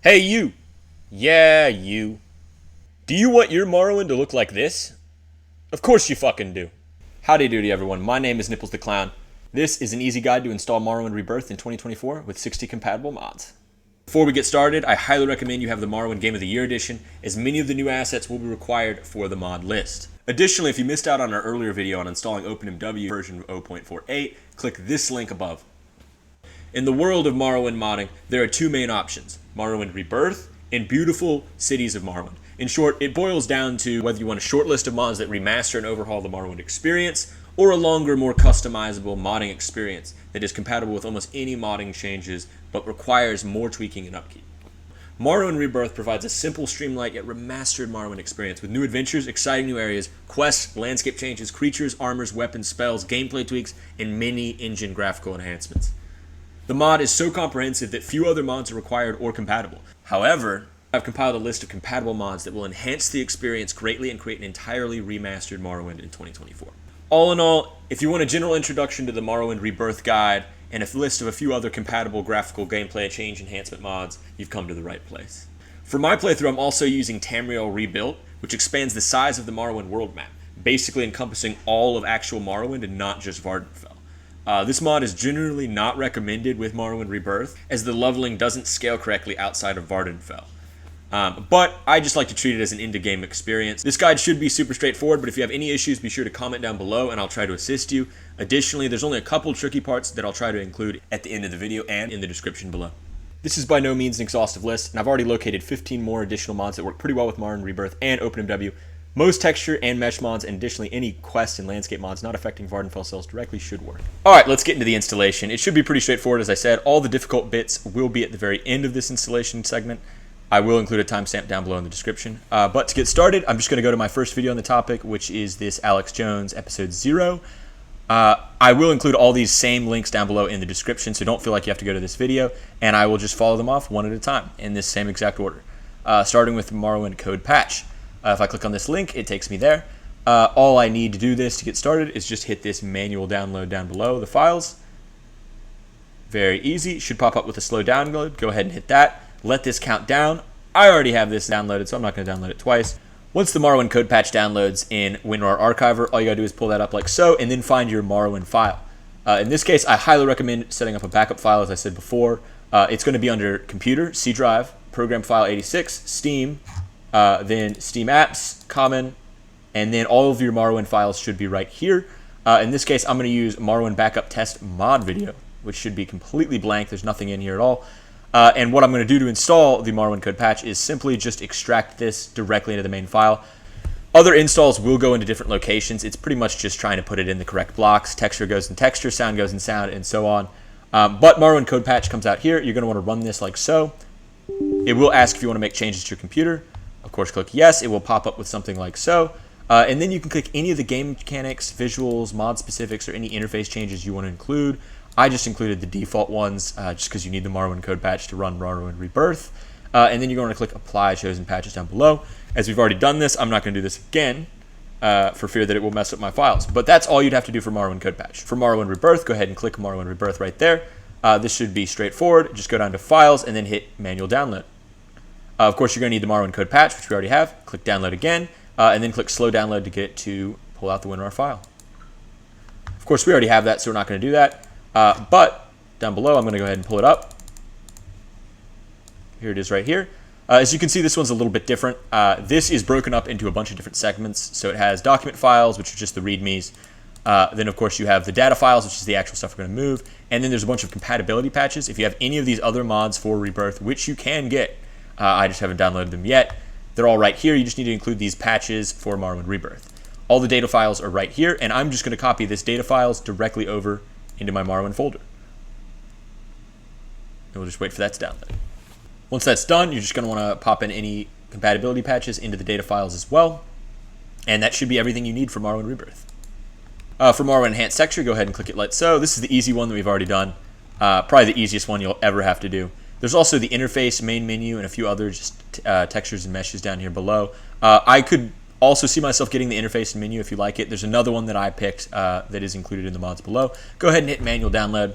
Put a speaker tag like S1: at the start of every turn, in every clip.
S1: Hey you! Yeah, you. Do you want your Morrowind to look like this? Of course you fucking do. Howdy doody everyone, my name is Nipples the Clown. This is an easy guide to install Morrowind Rebirth in 2024 with 60 compatible mods. Before we get started, I highly recommend you have the Morrowind Game of the Year edition, as many of the new assets will be required for the mod list. Additionally, if you missed out on our earlier video on installing OpenMW version 0.48, click this link above. In the world of Morrowind modding, there are two main options, Morrowind Rebirth and beautiful Cities of Morrowind. In short, it boils down to whether you want a short list of mods that remaster and overhaul the Morrowind experience, or a longer, more customizable modding experience that is compatible with almost any modding changes, but requires more tweaking and upkeep. Morrowind Rebirth provides a simple, streamlined, yet remastered Morrowind experience with new adventures, exciting new areas, quests, landscape changes, creatures, armors, weapons, spells, gameplay tweaks, and many engine graphical enhancements. The mod is so comprehensive that few other mods are required or compatible. However, I've compiled a list of compatible mods that will enhance the experience greatly and create an entirely remastered Morrowind in 2024. All in all, if you want a general introduction to the Morrowind Rebirth guide and a list of a few other compatible graphical gameplay change enhancement mods, you've come to the right place. For my playthrough, I'm also using Tamriel Rebuilt, which expands the size of the Morrowind world map, basically encompassing all of actual Morrowind and not just Vvardenfell. This mod is generally not recommended with Morrowind Rebirth, as the leveling doesn't scale correctly outside of Vvardenfell. But I just like to treat it as an end-of-game experience. This guide should be super straightforward, but if you have any issues, be sure to comment down below and I'll try to assist you. Additionally, there's only a couple tricky parts that I'll try to include at the end of the video and in the description below. This is by no means an exhaustive list, and I've already located 15 more additional mods that work pretty well with Morrowind Rebirth and OpenMW. Most texture and mesh mods, and additionally any quest and landscape mods not affecting Vvardenfell cells directly should work. Alright, let's get into the installation. It should be pretty straightforward, as I said. All the difficult bits will be at the very end of this installation segment. I will include a timestamp down below in the description. But to get started, I'm just going to go to my first video on the topic, which is this Alex Jones episode 0. I will include all these same links down below in the description, so don't feel like you have to go to this video, and I will just follow them off one at a time in this same exact order. Starting with Morrowind code patch. If I click on this link, it takes me there. All I need to do this to get started is just hit this manual download down below the files. Very easy. Should pop up with a slow download. Go ahead and hit that. Let this count down. I already have this downloaded, so I'm not going to download it twice. Once the Morrowind code patch downloads in WinRAR Archiver, all you got to do is pull that up like so, and then find your Morrowind file. In this case, I highly recommend setting up a backup file, as I said before. It's going to be under Computer, C Drive, Program File 86, Steam, then Steam Apps, Common, and then all of your Morrowind files should be right here. In this case, I'm going to use Morrowind Backup Test Mod Video, which should be completely blank. There's nothing in here at all. And what I'm going to do to install the Morrowind code patch is simply just extract this directly into the main file. Other installs will go into different locations. It's pretty much just trying to put it in the correct blocks. Texture goes in texture, sound goes in sound, and so on. But Morrowind code patch comes out here. You're going to want to run this like so. It will ask if you want to make changes to your computer. Of course, click yes. It will pop up with something like so. And then you can click any of the game mechanics, visuals, mod specifics, or any interface changes you want to include. I just included the default ones just because you need the Morrowind code patch to run Morrowind Rebirth. And then you're going to click apply chosen patches down below. As we've already done this, I'm not going to do this again for fear that it will mess up my files. But that's all you'd have to do for Morrowind code patch. For Morrowind Rebirth, go ahead and click Morrowind Rebirth right there. This should be straightforward. Just go down to files and then hit manual download. Of course, you're going to need the Morrowind code patch, which we already have. Click download again, and then click slow download to get to pull out the WinRAR file. Of course, we already have that, so we're not going to do that. But down below, I'm going to go ahead and pull it up. Here it is right here. As you can see, this one's a little bit different. This is broken up into a bunch of different segments. So it has document files, which are just the readmes. Then, of course, you have the data files, which is the actual stuff we're going to move. And then there's a bunch of compatibility patches. If you have any of these other mods for Rebirth, which you can get, I just haven't downloaded them yet. They're all right here. You just need to include these patches for Morrowind Rebirth. All the data files are right here, and I'm just going to copy this data files directly over into my Morrowind folder. And we'll just wait for that to download. Once that's done, you're just going to want to pop in any compatibility patches into the data files as well. And that should be everything you need for Morrowind Rebirth. For Morrowind Enhanced Texture, go ahead and click it like so. This is the easy one that we've already done. Probably the easiest one you'll ever have to do. There's also the interface, main menu, and a few other just textures and meshes down here below. I could also see myself getting the interface and menu if you like it. There's another one that I picked that is included in the mods below. Go ahead and hit manual download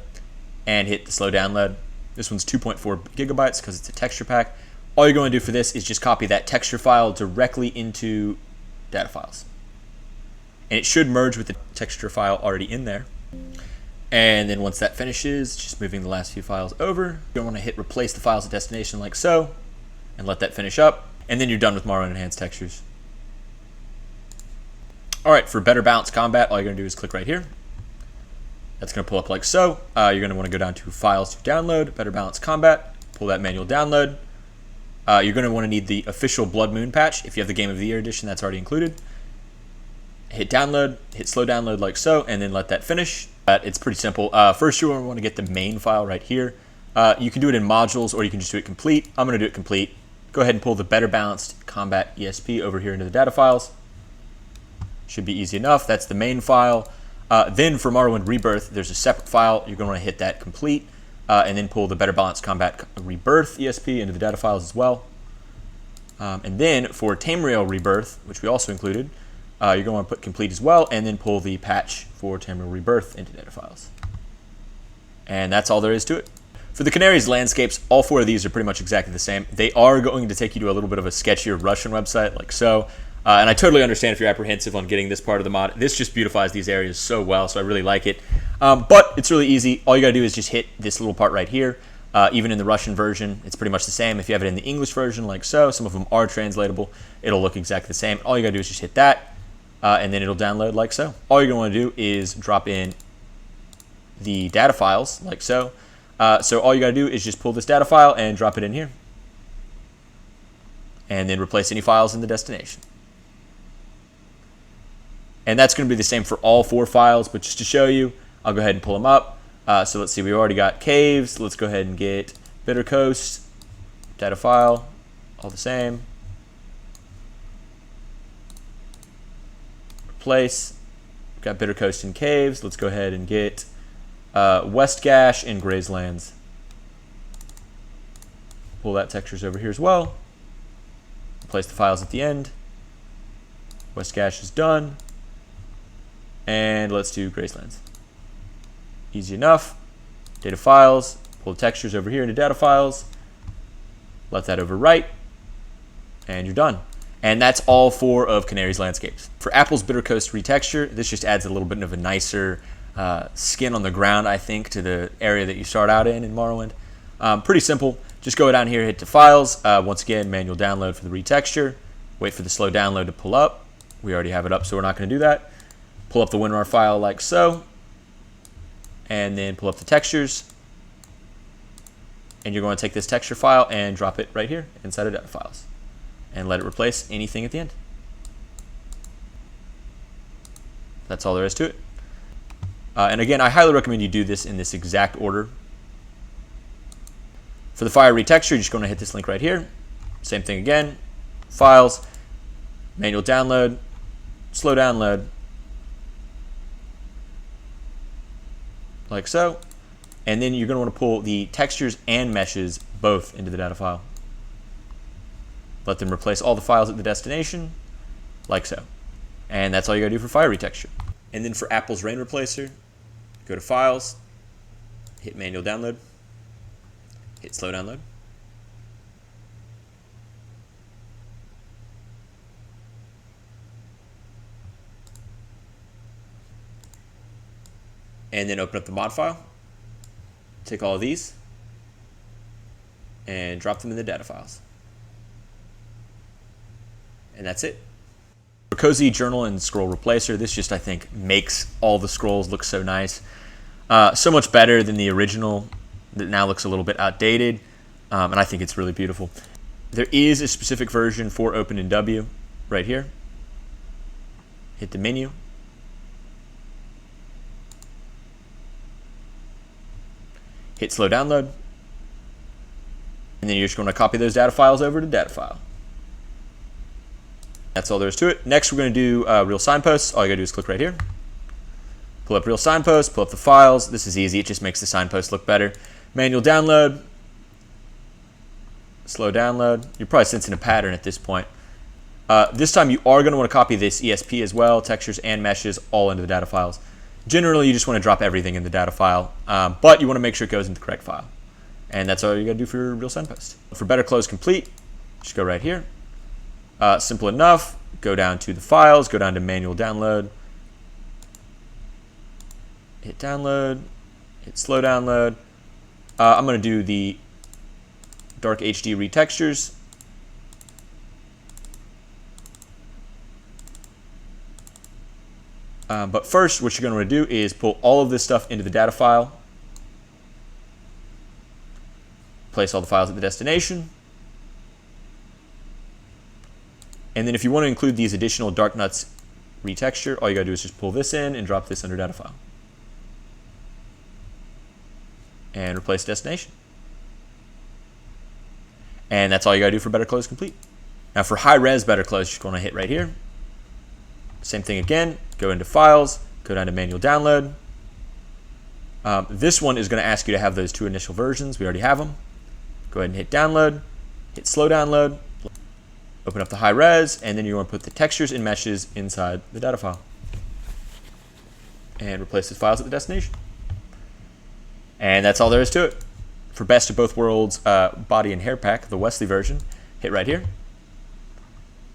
S1: and hit the slow download. This one's 2.4 gigabytes because it's a texture pack. All you're going to do for this is just copy that texture file directly into data files. And it should merge with the texture file already in there. And then once that finishes, just moving the last few files over, you're going to want to hit replace the files at destination like so, and let that finish up. And then you're done with Morrowind Enhanced Textures. All right, for better balanced combat, all you're going to do is click right here. That's going to pull up like so. You're going to want to go down to Files to Download, Better Balanced Combat, pull that manual download. You're going to want to need the official Blood Moon patch. If you have the Game of the Year edition, that's already included. Hit download, hit slow download like so, and then let that finish. It's pretty simple. First, you want to get the main file right here. You can do it in modules, or you can just do it complete. I'm going to do it complete. Go ahead and pull the Better Balanced Combat ESP over here into the data files. Should be easy enough. That's the main file. Then for Morrowind Rebirth, there's a separate file. You're going to want to hit that complete, and then pull the Better Balanced Combat Rebirth ESP into the data files as well. And then for Tamriel Rebirth, which we also included, you're going to want to put complete as well, and then pull the patch for Tamriel Rebirth into data files. And that's all there is to it. For the Connarys landscapes, all 4 of these are pretty much exactly the same. They are going to take you to a little bit of a sketchier Russian website like so. And I totally understand if you're apprehensive on getting this part of the mod. This just beautifies these areas so well, so I really like it. But it's really easy. All you got to do is just hit this little part right here. Even in the Russian version, it's pretty much the same. If you have it in the English version like so, some of them are translatable, it'll look exactly the same. All you got to do is just hit that. And then it'll download like so. All you're going to want to do is drop in the data files like so. So all you got to do is just pull this data file and drop it in here. And then replace any files in the destination. And that's going to be the same for all 4 files, but just to show you, I'll go ahead and pull them up. So let's see, we already got caves. Let's go ahead and get Bitter Coast, data file, all the same. Replace, got Bitter Coast and caves. Let's go ahead and get West Gash and Grazelands. Pull that textures over here as well. Replace the files at the end. West Gash is done. And let's do Grazelands. Easy enough. Data files, pull the textures over here into data files. Let that overwrite. And you're done. And that's all 4 of Connarys landscapes. For Apel's Bitter Coast Retexture, this just adds a little bit of a nicer skin on the ground, I think, to the area that you start out in Morrowind. Pretty simple. Just go down here, hit to Files. Once again, manual download for the retexture. Wait for the slow download to pull up. We already have it up, so we're not going to do that. Pull up the WinRAR file like so. And then pull up the textures. And you're going to take this texture file and drop it right here inside of data files. And let it replace anything at the end. That's all there is to it. And again, I highly recommend you do this in this exact order. For the fire retexture, you're just going to hit this link right here. Same thing again. Files, manual download, slow download, like so. And then you're going to want to pull the textures and meshes both into the data file. Let them replace all the files at the destination, like so. And that's all you got to do for fire retexture. And then for Apel's Rain Replacer, go to Files, hit Manual Download, hit Slow Download. And then open up the mod file. Take all of these and drop them in the data files. And that's it. For Cozy Journal and Scroll Replacer, this just, I think, makes all the scrolls look so nice. So much better than the original that now looks a little bit outdated. And I think it's really beautiful. There is a specific version for OpenMW right here. Hit the menu. Hit slow download. And then you're just going to copy those data files over to data file. That's all there is to it. Next, we're going to do real signposts. All you got to do is click right here. Pull up real signposts, pull up the files. This is easy. It just makes the signpost look better. Manual download. Slow download. You're probably sensing a pattern at this point. This time, you are going to want to copy this ESP as well, textures and meshes, all into the data files. Generally, you just want to drop everything in the data file, but you want to make sure it goes into the correct file. And that's all you got to do for real signpost. For better close complete, Just go right here. Simple enough. Go down to the files, go down to manual download. Hit download, hit slow download. I'm going to do the dark HD retextures. But first, what you're going to do is pull all of this stuff into the data file. Place all the files at the destination. And then if you want to include these additional dark nuts retexture, all you got to do is just pull this in and drop this under data file. And replace destination. And that's all you got to do for Better Clothes Complete. Now for high res Better Clothes, you're just going to hit right here. Same thing again, go into files, go down to manual download. This one is going to ask you to have those 2 initial versions. We already have them. Go ahead and hit download, hit slow download, open up the high res, and then you want to put the textures and meshes inside the data file. And replace the files at the destination. And that's all there is to it. For Best of Both Worlds body and hair pack, the Wesley version, hit right here.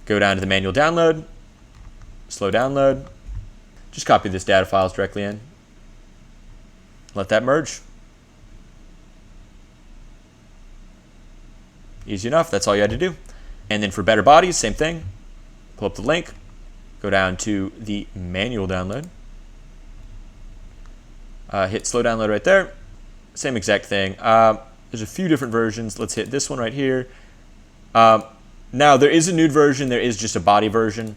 S1: Go down to the manual download, slow download. Just copy this data files directly in. Let that merge. Easy enough, that's all you had to do. And then for Better Bodies, same thing. Pull up the link, go down to the manual download. Hit slow download right there. Same exact thing. There's a few different versions. Let's hit this one right here. Now, there is a nude version. There is just a body version.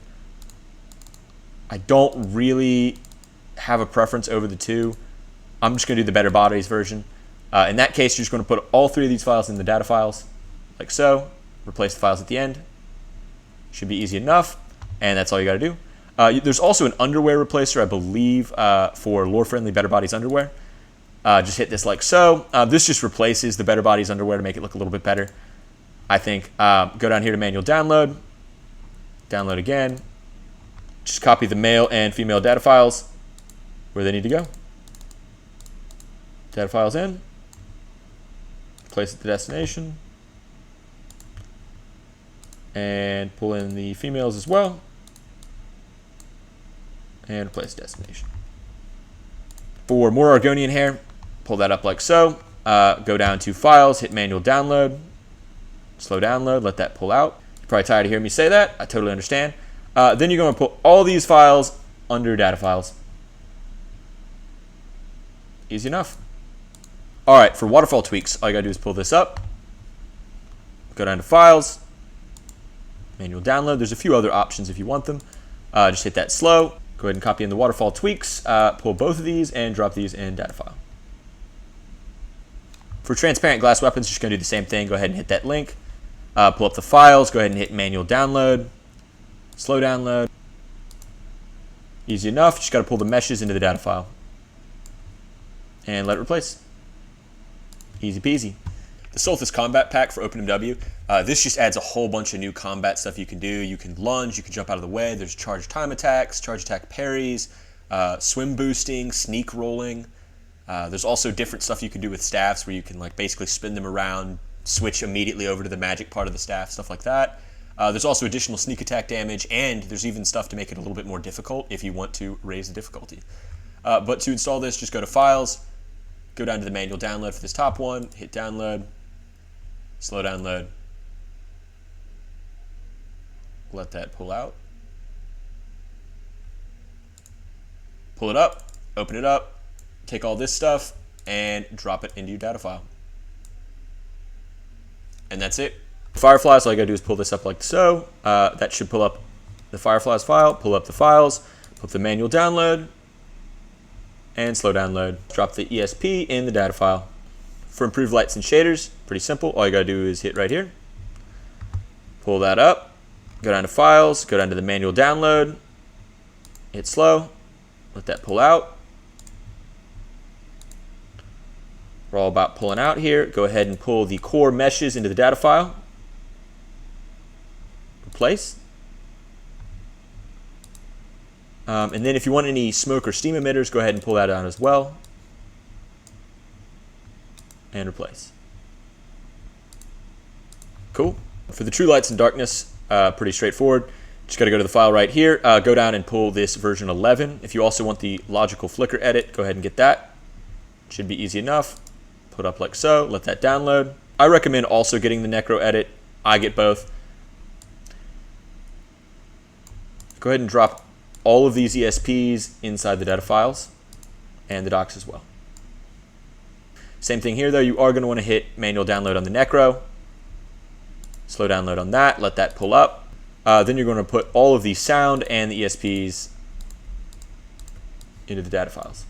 S1: I don't really have a preference over the two. I'm just going to do the Better Bodies version. In that case, you're just going to put all 3 of these files in the data files, like so. Replace the files at the end. Should be easy enough, and that's all you got to do. There's also an underwear replacer, I believe, for lore-friendly Better Bodies underwear. Just hit this like so. This just replaces the Better Bodies underwear to make it look a little bit better, I think. Go down here to manual download. Download again. Just copy the male and female data files where they need to go. Data files in. Place at the destination. And pull in the females as well. And replace destination. For more Argonian hair, pull that up like so. Go down to files, hit manual download. Slow download, let that pull out. You're probably tired of hearing me say that. I totally understand. Then you're going to put all these files under data files. Easy enough. All right, for Waterfall Tweaks, all you got to do is pull this up. Go down to files. Manual download. There's a few other options if you want them. Just hit that slow. Go ahead and copy in the Waterfall Tweaks. Pull both of these and drop these in data file. For transparent glass weapons, just going to do the same thing. Go ahead and hit that link. Pull up the files. Go ahead and hit manual download. Slow download. Easy enough. Just got to pull the meshes into the data file. And let it replace. Easy peasy. The Solthas combat pack for OpenMW. This just adds a whole bunch of new combat stuff you can do. You can lunge, you can jump out of the way. There's charge time attacks, charge attack parries, swim boosting, sneak rolling. There's also different stuff you can do with staffs where you can like basically spin them around, switch immediately over to the magic part of the staff, stuff like that. There's also additional sneak attack damage, and there's even stuff to make it a little bit more difficult if you want to raise the difficulty. But to install this, just go to Files, go down to the manual download for this top one, hit download, slow download, let that pull out, pull it up, open it up, take all this stuff, and drop it into your data file. And that's it. Fireflies, all you gotta do is pull this up like so. That should pull up the Fireflies file, pull up the files, pull up the manual download, and slow download. Drop the ESP in the data file. For improved lights and shaders, pretty simple. All you gotta do is hit right here, pull that up, go down to files, go down to the manual download, hit slow, let that pull out. We're all about pulling out here. Go ahead and pull the core meshes into the data file. Replace. And then if you want any smoke or steam emitters, go ahead and pull that out as well. And replace. Cool. For the true lights and darkness, pretty straightforward. Just got to go to the file right here, go down and pull this version 11. If you also want the logical flicker edit, go ahead and get that. Should be easy enough. Put up like so, let that download. I recommend also getting the Necro edit. I get both. Go ahead and drop all of these ESPs inside the data files and the docs as well. Same thing here though, you are going to want to hit manual download on the Necro. Slow download on that, let that pull up. Then you're going to put all of the sound and the ESPs into the data files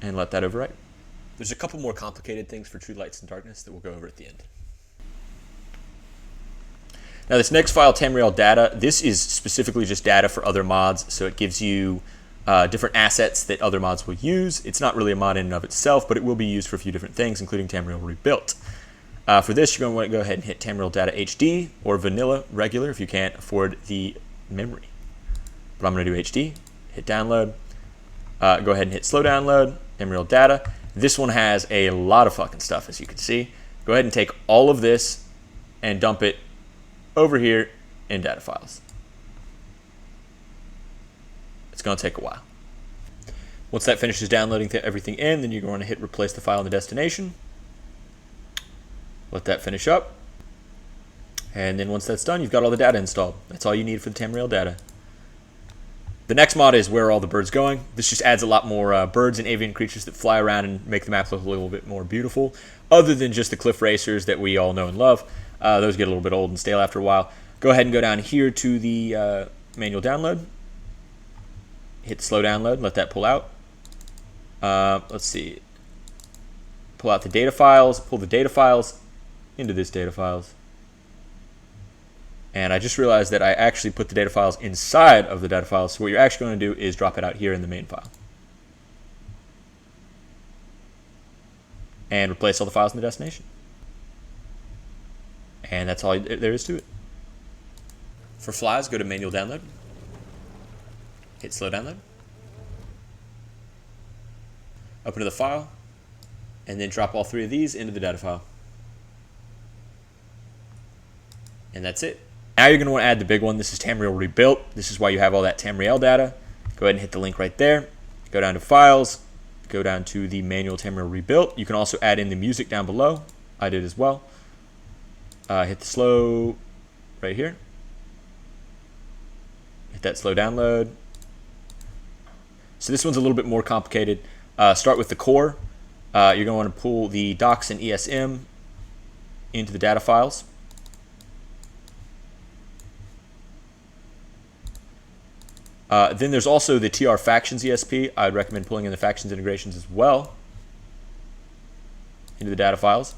S1: and let that overwrite. There's a couple more complicated things for true lights and darkness that we'll go over at the end. Now this next file, Tamriel data, this is specifically just data for other mods, so it gives you different assets that other mods will use. It's not really a mod in and of itself, but it will be used for a few different things, including Tamriel Rebuilt. For this, you're going to want to go ahead and hit Tamriel Data HD or Vanilla Regular if you can't afford the memory. But I'm going to do HD, hit download, go ahead and hit slow download, Tamriel Data. This one has a lot of fucking stuff, as you can see. Go ahead and take all of this and dump it over here in data files. It's going to take a while. Once that finishes downloading everything in, then you're going to hit replace the file in the destination. Let that finish up. And then once that's done, you've got all the data installed. That's all you need for the Tamriel data. The next mod is Where Are All the Birds Going? This just adds a lot more birds and avian creatures that fly around and make the map look a little bit more beautiful, other than just the cliff racers that we all know and love. Those get a little bit old and stale after a while. Go ahead and go down here to the manual download. Hit slow download, let that pull out. Let's see. Pull out the data files, pull the data files into this data files. And I just realized that I actually put the data files inside of the data files. So what you're actually going to do is drop it out here in the main file. And replace all the files in the destination. And that's all there is to it. For flies, go to manual download. Hit slow download. Open to the file. And then drop all three of these into the data file. And that's it. Now you're going to want to add the big one. This is Tamriel Rebuilt. This is why you have all that Tamriel data. Go ahead and hit the link right there. Go down to Files. Go down to the manual Tamriel Rebuilt. You can also add in the music down below. I did as well. Hit the slow right here. Hit that slow download. So this one's a little bit more complicated. Start with the core. You're going to want to pull the docs and ESM into the data files. Then there's also the TR Factions ESP. I'd recommend pulling in the Factions integrations as well into the data files.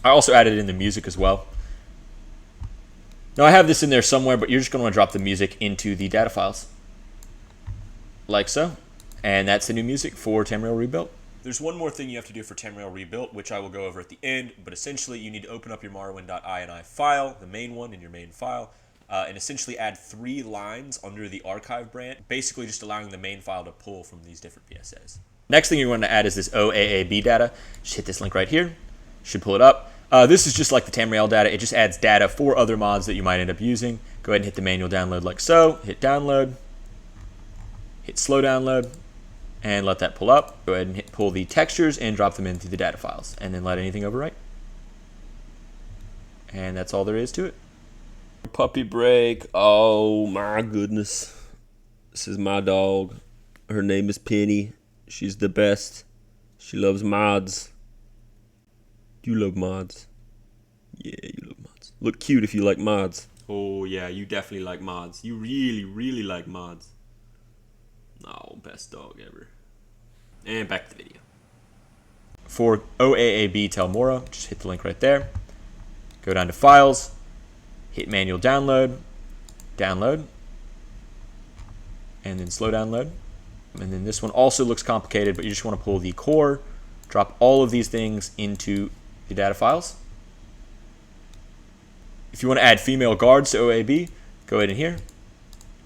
S1: I also added in the music as well. Now I have this in there somewhere, but you're just going to want to drop the music into the data files. Like so. And that's the new music for Tamriel Rebuilt. There's one more thing you have to do for Tamriel Rebuilt, which I will go over at the end, but essentially you need to open up your Morrowind.ini file, the main one in your main file, and essentially add 3 lines under the archive branch, basically just allowing the main file to pull from these different VSAs. Next thing you're going to add is this OAAB data. Just hit this link right here. Should pull it up. This is just like the Tamriel data. It just adds data for other mods that you might end up using. Go ahead and hit the manual download like so. Hit download. Hit slow download. And let that pull up. Go ahead and pull the textures and drop them into the data files. And then let anything overwrite. And that's all there is to it.
S2: Puppy break. Oh my goodness. This is my dog. Her name is Penny. She's the best. She loves mods. You love mods. Yeah, you love mods. Look cute if you like mods.
S1: Oh yeah, you definitely like mods. You really, really like mods. Oh, best dog ever. And back to the video. For OAAB Tel Mora, just hit the link right there. Go down to Files. Hit Manual Download. Download. And then Slow Download. And then this one also looks complicated, but you just want to pull the core. Drop all of these things into the data files. If you want to add female guards to OAAB, go ahead in here.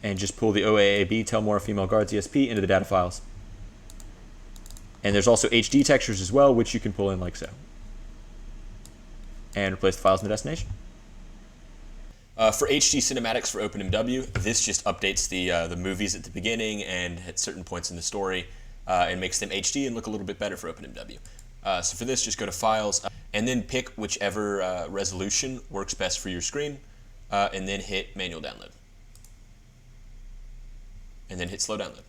S1: And just pull the OAAB Tel Mora Female Guards ESP into the data files. And there's also HD textures as well, which you can pull in like so. and replace the files in the destination. For HD cinematics for OpenMW, this just updates the movies at the beginning and at certain points in the story and makes them HD and look a little bit better for OpenMW. So for this, just go to Files and then pick whichever resolution works best for your screen and then hit Manual Download. And then hit Slow Download.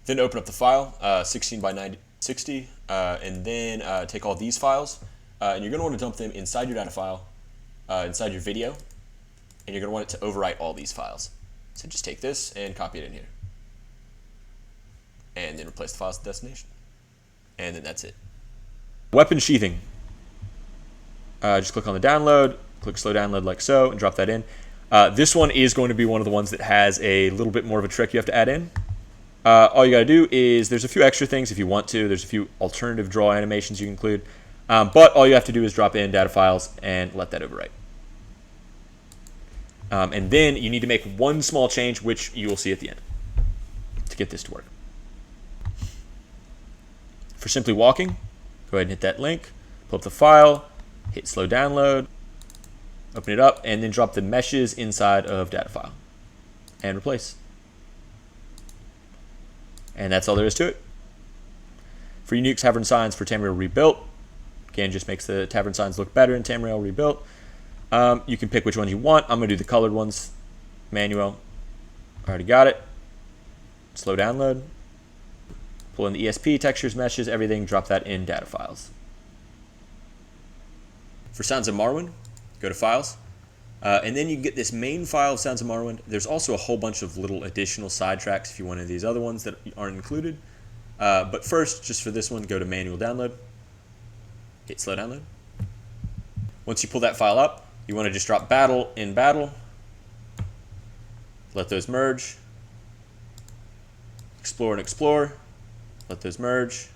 S1: Then open up the file, 16 by 960, and then take all these files, and you're going to want to dump them inside your data file, inside your video, and you're going to want it to overwrite all these files. So just take this and copy it in here. And then replace the files to the destination. And then that's it. Weapon sheathing. Just click on the download, click slow download like so, and drop that in. This one is going to be one of the ones that has a little bit more of a trick you have to add in. All you got to do is, there's a few extra things if you want to. There's a few alternative draw animations you can include. But all you have to do is drop in data files and let that overwrite. And then you need to make one small change, which you will see at the end, to get this to work. For simply walking, go ahead and hit that link, pull up the file, hit slow download, open it up, and then drop the meshes inside of data file and replace. And that's all there is to it. For unique tavern signs for Tamriel Rebuilt, again, just makes the tavern signs look better in Tamriel Rebuilt. You can pick which ones you want. I'm going to do the colored ones. Manual. Already got it. Slow download. Pull in the ESP, textures, meshes, everything. Drop that in data files. For Sounds of Morrowind, go to Files. And then you can get this main file of Sounds of Morrowind. There's also a whole bunch of little additional side tracks if you want any of these other ones that aren't included. But first, just for this one, go to Manual Download. Hit Slow Download. Once you pull that file up, you want to just drop Battle in Battle. Let those merge. Explore and Explore. Let those merge.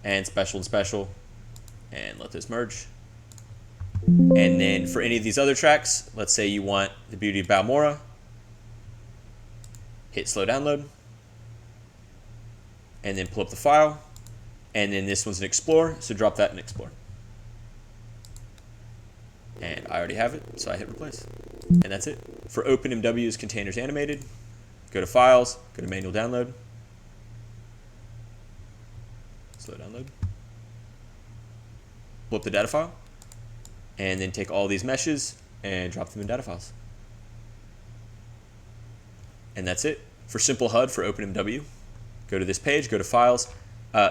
S1: And Special and Special. And let those merge. And then for any of these other tracks, let's say you want the Beauty of Balmora, hit Slow Download, and then pull up the file, and then this one's an Explore, so drop that in Explore. And I already have it, so I hit Replace. And that's it. For OpenMW's Containers Animated, go to Files, go to Manual Download, Slow Download, pull up the data file, and then take all these meshes and drop them in data files. And that's it. For Simple HUD for OpenMW, go to this page, go to Files.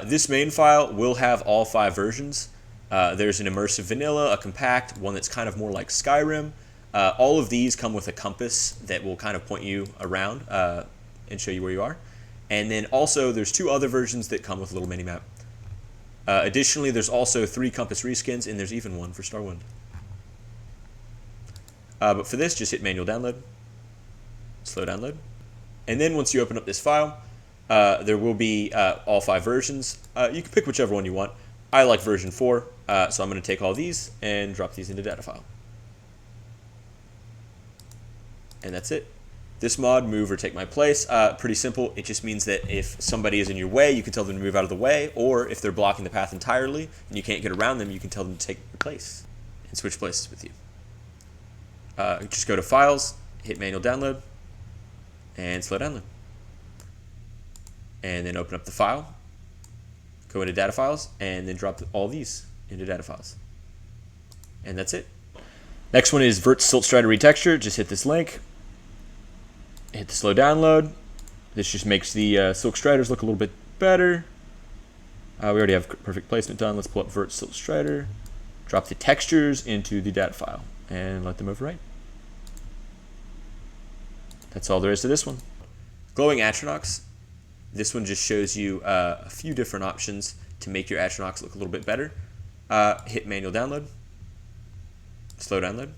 S1: This main file will have all 5 versions. There's an immersive vanilla, a compact, one that's kind of more like Skyrim. All of these come with a compass that will kind of point you around and show you where you are. And then also there's 2 other versions that come with a little mini-map. Additionally, there's also 3 compass reskins, and there's even one for Starwind. But for this, just hit Manual Download, Slow Download. And then once you open up this file, there will be all 5 versions. You can pick whichever one you want. I like version 4, so I'm going to take all these and drop these into data file. And that's it. This mod, Move or Take My Place, pretty simple. It just means that if somebody is in your way, you can tell them to move out of the way, or if they're blocking the path entirely and you can't get around them, you can tell them to take your place and switch places with you. Just go to Files, hit Manual Download, and Slow Download. And then open up the file, go into Data Files, and then drop all these into Data Files. And that's it. Next one is Vert Siltstrider Retexture. Just hit this link, hit the Slow Download. This just makes the Silk Striders look a little bit better. We already have perfect placement done. Let's pull up Vert Siltstrider, drop the textures into the data file, and let them overwrite. That's all there is to this one. Glowing Atronachs. This one just shows you a few different options to make your Atronachs look a little bit better. Hit Manual Download, Slow Download,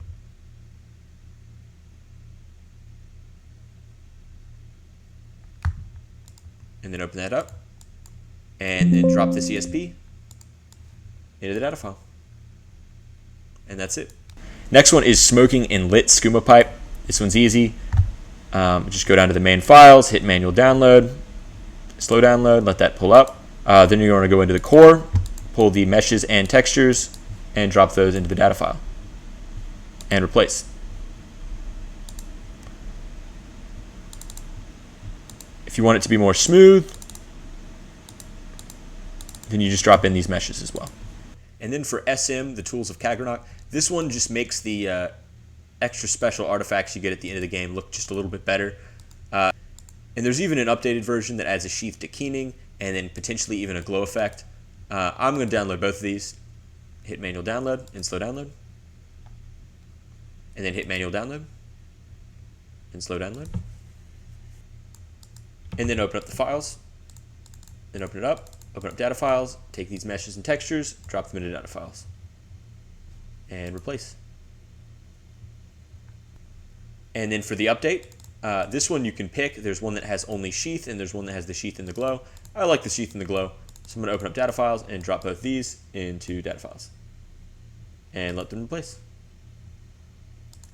S1: and then open that up, and then drop this ESP into the data file. And that's it. Next one is Smoking in Lit Skooma Pipe. This one's easy. Just go down to the main files, hit Manual Download, Slow Download, let that pull up. Then you're going to go into the core, pull the meshes and textures and drop those into the data file and replace. If you want it to be more smooth, then you just drop in these meshes as well. And then for SM, the Tools of Kagranok, this one just makes the extra special artifacts you get at the end of the game look just a little bit better. And there's even an updated version that adds a sheath to keening and then potentially even a glow effect. I'm going to download both of these. Hit manual download and slow download. And then hit manual download and slow download. And then open up the files. Then open up data files, take these meshes and textures, drop them into data files. And replace. And then for the update, this one you can pick. There's one that has only sheath, and there's one that has the sheath and the glow. I like the sheath and the glow, so I'm going to open up data files and drop both these into data files. And let them replace.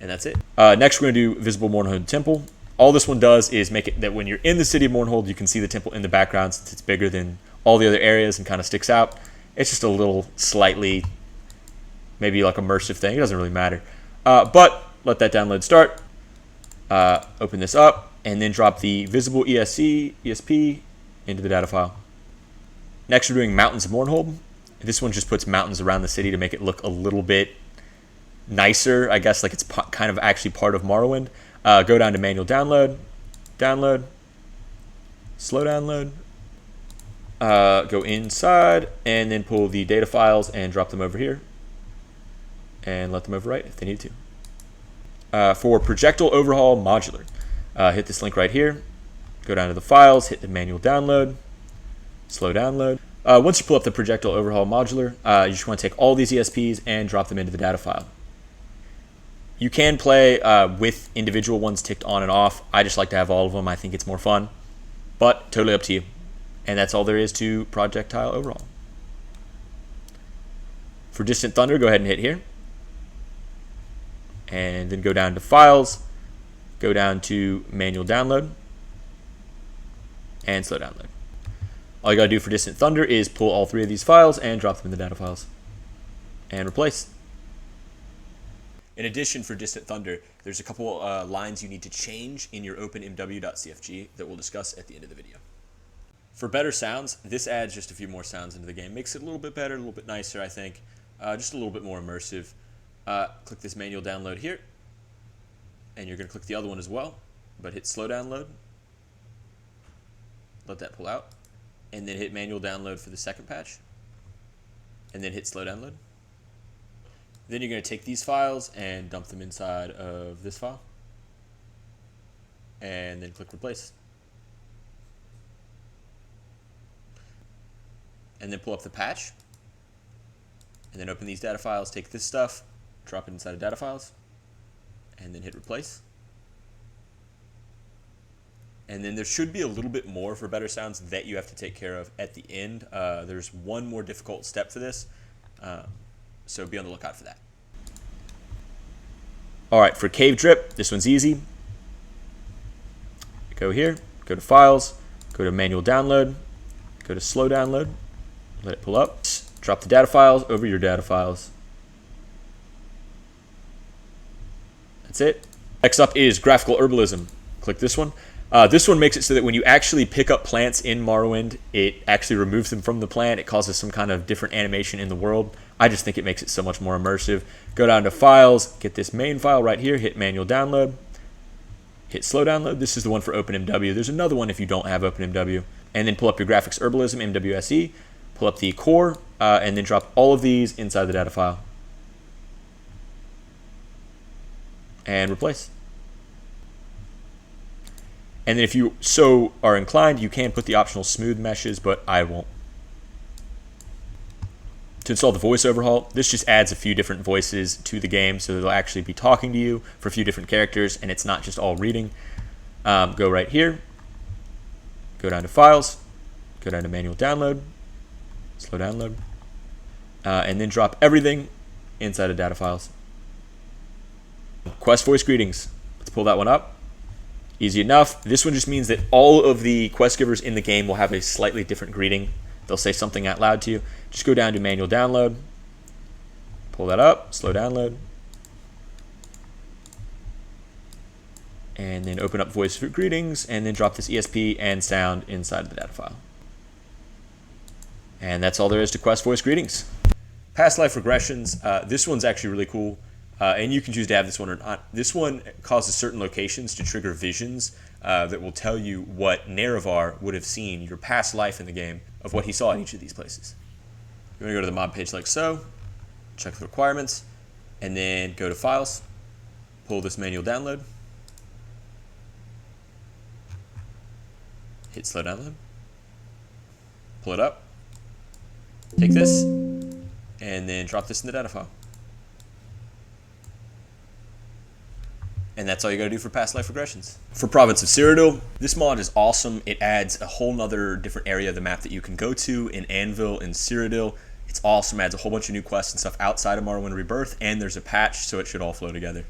S1: And that's it. Next, we're going to do Visible Mournhold Temple. All this one does is make it that when you're in the city of Mournhold, you can see the temple in the background since it's bigger than all the other areas and kind of sticks out. It's just a little slightly, maybe like immersive thing. It doesn't really matter. But let that download start. Open this up and then drop the visible ESP into the data file. Next, we're doing Mountains of Mournhold. This one just puts mountains around the city to make it look a little bit nicer, I guess, like it's kind of actually part of Morrowind. Go down to manual download, slow download, go inside, and then pull the data files and drop them over here, and let them overwrite if they need to. For Projectile Overhaul Modular, hit this link right here, go down to the files, hit the manual download, slow download. Once you pull up the Projectile Overhaul Modular, you just want to take all these ESPs and drop them into the data file. You can play with individual ones ticked on and off. I just like to have all of them. I think it's more fun, but totally up to you. And that's all there is to Projectile Overhaul. For Distant Thunder, go ahead and hit here. And then go down to Files, go down to Manual Download, and Slow Download. All you gotta do for Distant Thunder is pull all three of these files and drop them in the data files. And replace. In addition, for Distant Thunder, there's a couple lines you need to change in your OpenMW.cfg that we'll discuss at the end of the video. For better sounds, this adds just a few more sounds into the game. Makes it a little bit better, a little bit nicer, I think. Just a little bit more immersive. Click this manual download here. And you're going to click the other one as well. But hit slow download. Let that pull out. And then hit manual download for the second patch. And then hit slow download. Then you're going to take these files and dump them inside of this file. And then click replace. And then pull up the patch. And then open these data files, take this stuff, drop it inside of data files, and then hit replace. And then there should be a little bit more for better sounds that you have to take care of at the end. There's one more difficult step for this. So be on the lookout for that. All right, for Cave Drip, this one's easy. Go here, go to Files, go to Manual Download, go to Slow Download, let it pull up, drop the data files over your data files. That's it. Next up is Graphical Herbalism. Click this one. This one makes it so that when you actually pick up plants in Morrowind, it actually removes them from the plant. It causes some kind of different animation in the world. I just think it makes it so much more immersive. Go down to Files, get this main file right here, hit Manual Download, hit Slow Download. This is the one for OpenMW. There's another one if you don't have OpenMW. And then pull up your Graphics Herbalism, MWSE, pull up the core, and then drop all of these inside the data file. And replace. And then if you so are inclined, you can put the optional smooth meshes, but I won't. To install the voice overhaul, this just adds a few different voices to the game, so they'll actually be talking to you for a few different characters, and it's not just all reading. Go right here, go down to Files, go down to Manual Download, Slow Download, and then drop everything inside of data files. Quest voice greetings. Let's pull that one up. Easy enough. This one just means that all of the quest givers in the game will have a slightly different greeting they'll say something out loud to you. Just go down to manual download, pull that up, slow download, and then open up voice greetings, and then drop this ESP and sound inside of the data file. And that's all there is to Quest voice greetings. Past life regressions, this one's actually really cool, and you can choose to have this one or not. This one causes certain locations to trigger visions that will tell you what Nerevar would have seen, your past life in the game, of what he saw at each of these places. You're going to go to the mod page like so, check the requirements, and then go to Files, pull this manual download, hit slow download, pull it up, take this, and then drop this in the data file. And that's all you gotta do for past life regressions. For Province of Cyrodiil, this mod is awesome. It adds a whole nother different area of the map that you can go to in Anvil and Cyrodiil. It's awesome, adds a whole bunch of new quests and stuff outside of Morrowind Rebirth, and there's a patch, so it should all flow together.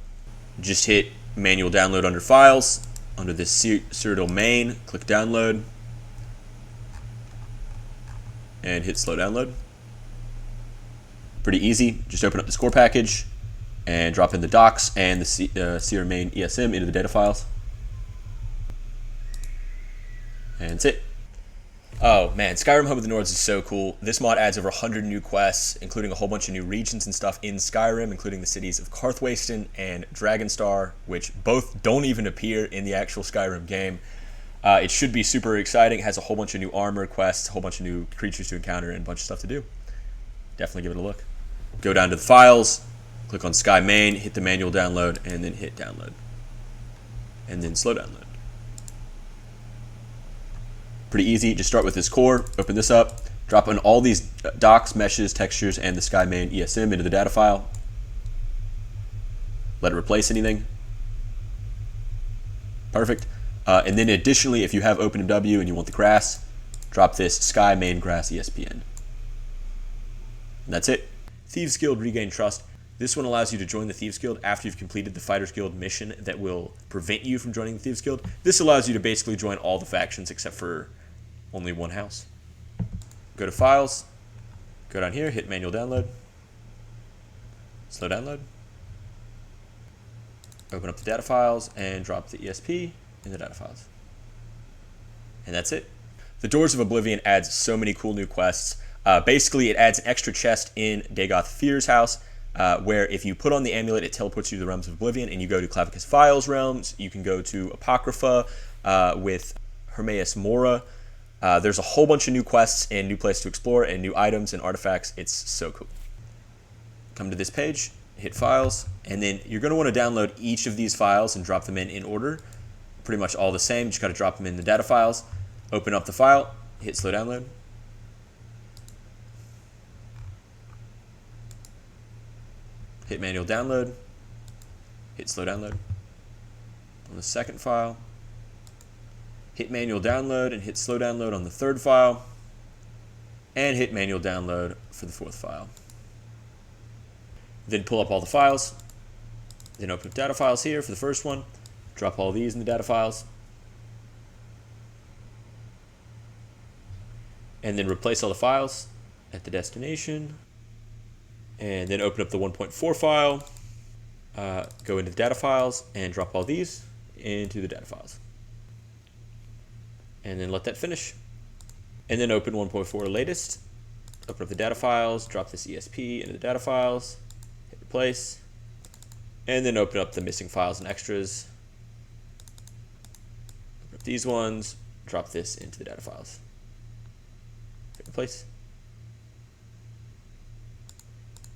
S1: Just hit manual download under Files, under this Cyrodiil main, click download, and hit slow download. Pretty easy. Just open up the score package and drop in the docs and the Seer main ESM into the data files. And that's it. Oh man, Skyrim Hub of the Nords is so cool. This mod adds over 100 new quests, including a whole bunch of new regions and stuff in Skyrim, including the cities of Karthwasten and Dragonstar, which both don't even appear in the actual Skyrim game. It should be super exciting. It has a whole bunch of new armor quests, a whole bunch of new creatures to encounter, and a bunch of stuff to do. Definitely give it a look. Go down to the files, click on Sky Main, hit the manual download, and then hit download. And then slow download. Pretty easy. Just start with this core, open this up, drop in all these docs, meshes, textures, and the Sky Main ESM into the data file. Let it replace anything. Perfect. And then additionally, if you have OpenMW and you want the grass, drop this Sky Main Grass ESPN. And that's it. Thieves Guild Regain Trust. This one allows you to join the Thieves Guild after you've completed the Fighters Guild mission that will prevent you from joining the Thieves Guild. This allows you to basically join all the factions except for only one house. Go to Files, go down here, hit Manual Download, slow download, open up the data files, and drop the ESP in the data files. And that's it. The Doors of Oblivion adds so many cool new quests. Basically, it adds an extra chest in Dagoth Fear's house, where if you put on the amulet, it teleports you to the realms of Oblivion, and you go to Clavicus Files realms. You can go to Apocrypha with Hermaeus Mora. There's a whole bunch of new quests and new places to explore and new items and artifacts. It's so cool. Come to this page, hit Files, and then you're going to want to download each of these files and drop them in order. Pretty much all the same. Just got to drop them in the data files. Open up the file, hit slow download. Hit manual download, hit slow download. On the second file, hit manual download and hit slow download on the third file, and hit manual download for the fourth file. Then pull up all the files, then open up data files here for the first one, drop all these in the data files, and then replace all the files at the destination. And then open up the 1.4 file, go into the data files, and drop all these into the data files. And then let that finish. And then open 1.4 latest, open up the data files, drop this ESP into the data files, hit replace, and then open up the missing files and extras. Open up these ones, drop this into the data files. Hit replace.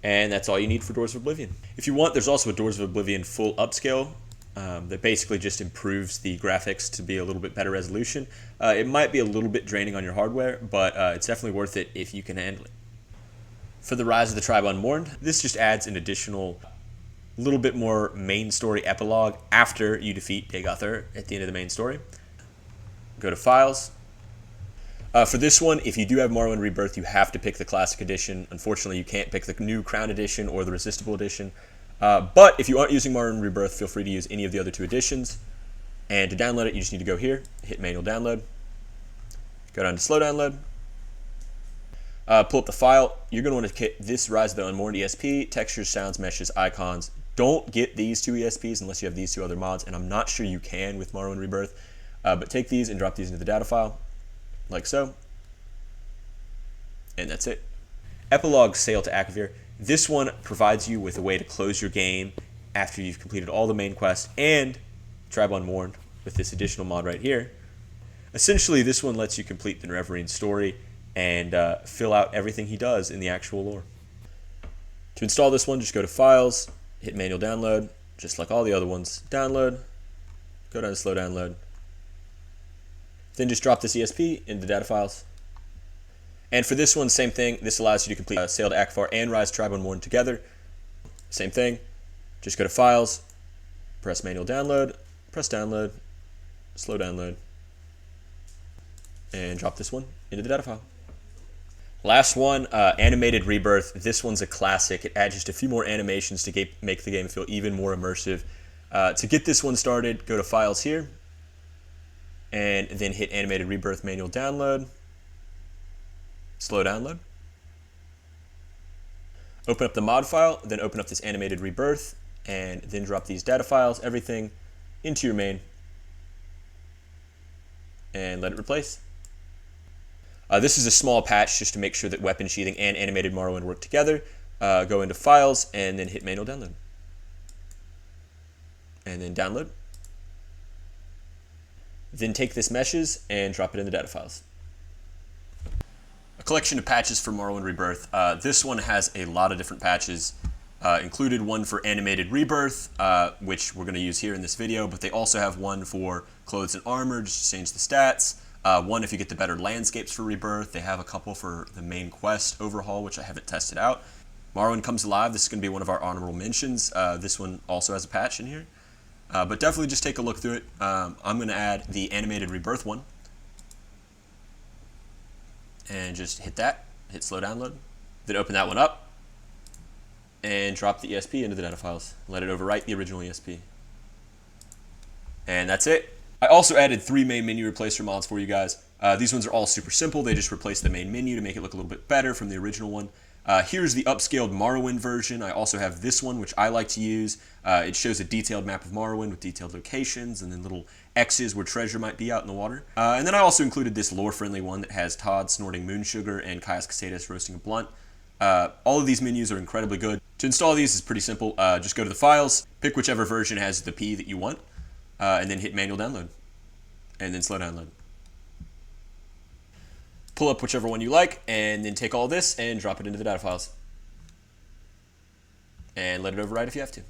S1: And that's all you need for Doors of Oblivion. If you want, there's also a Doors of Oblivion full upscale that basically just improves the graphics to be a little bit better resolution. It might be a little bit draining on your hardware, but it's definitely worth it if you can handle it. For the Rise of the Tribe Unmourned, this just adds an additional little bit more main story epilogue after you defeat Dagoth at the end of the main story. Go to Files. For this one, if you do have Morrowind Rebirth, you have to pick the Classic Edition. Unfortunately, you can't pick the new Crown Edition or the Resistible Edition. But if you aren't using Morrowind Rebirth, feel free to use any of the other two editions. And to download it, you just need to go here, hit Manual Download, go down to Slow Download, Pull up the file. You're going to want to get this Rise of the Unmourned ESP, textures, sounds, meshes, icons. Don't get these two ESPs unless you have these two other mods, and I'm not sure you can with Morrowind Rebirth. But take these and drop these into the data file, like so. And that's it. Epilogue Sail to Akavir. This one provides you with a way to close your game after you've completed all the main quests and Tribe Unmourned with this additional mod right here. Essentially, this one lets you complete the Nerevarine story and fill out everything he does in the actual lore. To install this one, just go to Files, hit Manual Download, just like all the other ones. Download, go down to Slow Download. Then just drop this ESP into the data files. And for this one, same thing. This allows you to complete Sail to Akavir and Rise Tribe Unmourned together. Same thing. Just go to Files, press Manual Download, press Download, Slow Download, and drop this one into the data file. Last one, Animated Rebirth. This one's a classic. It adds just a few more animations to make the game feel even more immersive. To get this one started, go to Files here, and then hit Animated Rebirth Manual Download, Slow Download. Open up the mod file, then open up this Animated Rebirth, and then drop these data files, everything, into your main, and let it replace. This is a small patch just to make sure that weapon sheathing and animated Morrowind work together. Go into Files, and then hit Manual Download. And then Download. Then take this meshes and drop it in the data files. A collection of patches for Morrowind Rebirth. This one has a lot of different patches. Included one for Animated Rebirth, which we're going to use here in this video, but they also have one for Clothes and Armor, just to change the stats. One if you get the better landscapes for Rebirth. They have a couple for the main quest overhaul, which I haven't tested out. Morrowind Comes Alive. This is going to be one of our honorable mentions. This one also has a patch in here. But definitely just take a look through it. I'm going to add the Animated Rebirth one. And just hit that. Hit Slow Download. Then open that one up. And drop the ESP into the data files. Let it overwrite the original ESP. And that's it. I also added 3 main menu replacer mods for you guys. These ones are all super simple. They just replace the main menu to make it look a little bit better from the original one. Here's the upscaled Morrowind version. I also have this one, which I like to use. It shows a detailed map of Morrowind with detailed locations and then little X's where treasure might be out in the water. And then I also included this lore-friendly one that has Todd snorting moon sugar and Caius Casatus roasting a blunt. All of these menus are incredibly good. To install these is pretty simple. Just go to the files, pick whichever version has the P that you want, and then hit Manual Download, and then Slow Download. Pull up whichever one you like, and then take all this and drop it into the data files. And let it override if you have to.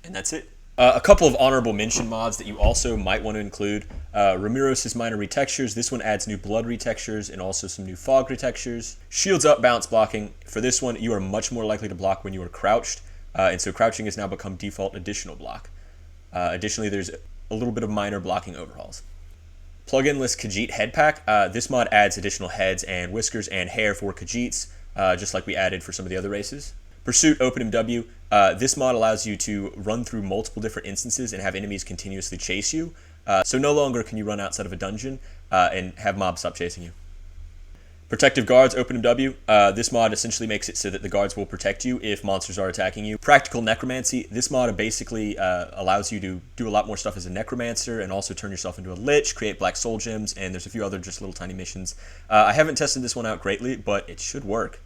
S1: And that's it. A couple of honorable mention mods that you also might want to include. Ramiros' minor retextures. This one adds new blood retextures and also some new fog retextures. Shields up bounce blocking. For this one, you are much more likely to block when you are crouched. And so crouching has now become default additional block. Additionally, there's a little bit of minor blocking overhauls. Plugin-less Khajiit head pack. This mod adds additional heads and whiskers and hair for Khajiits, just like we added for some of the other races. Pursuit OpenMW. This mod allows you to run through multiple different instances and have enemies continuously chase you. So no longer can you run outside of a dungeon and have mobs stop chasing you. Protective Guards OpenMW. This mod essentially makes it so that the guards will protect you if monsters are attacking you. Practical Necromancy. This mod basically allows you to do a lot more stuff as a necromancer and also turn yourself into a lich, create black soul gems, and there's a few other just little tiny missions. I haven't tested this one out greatly, but it should work.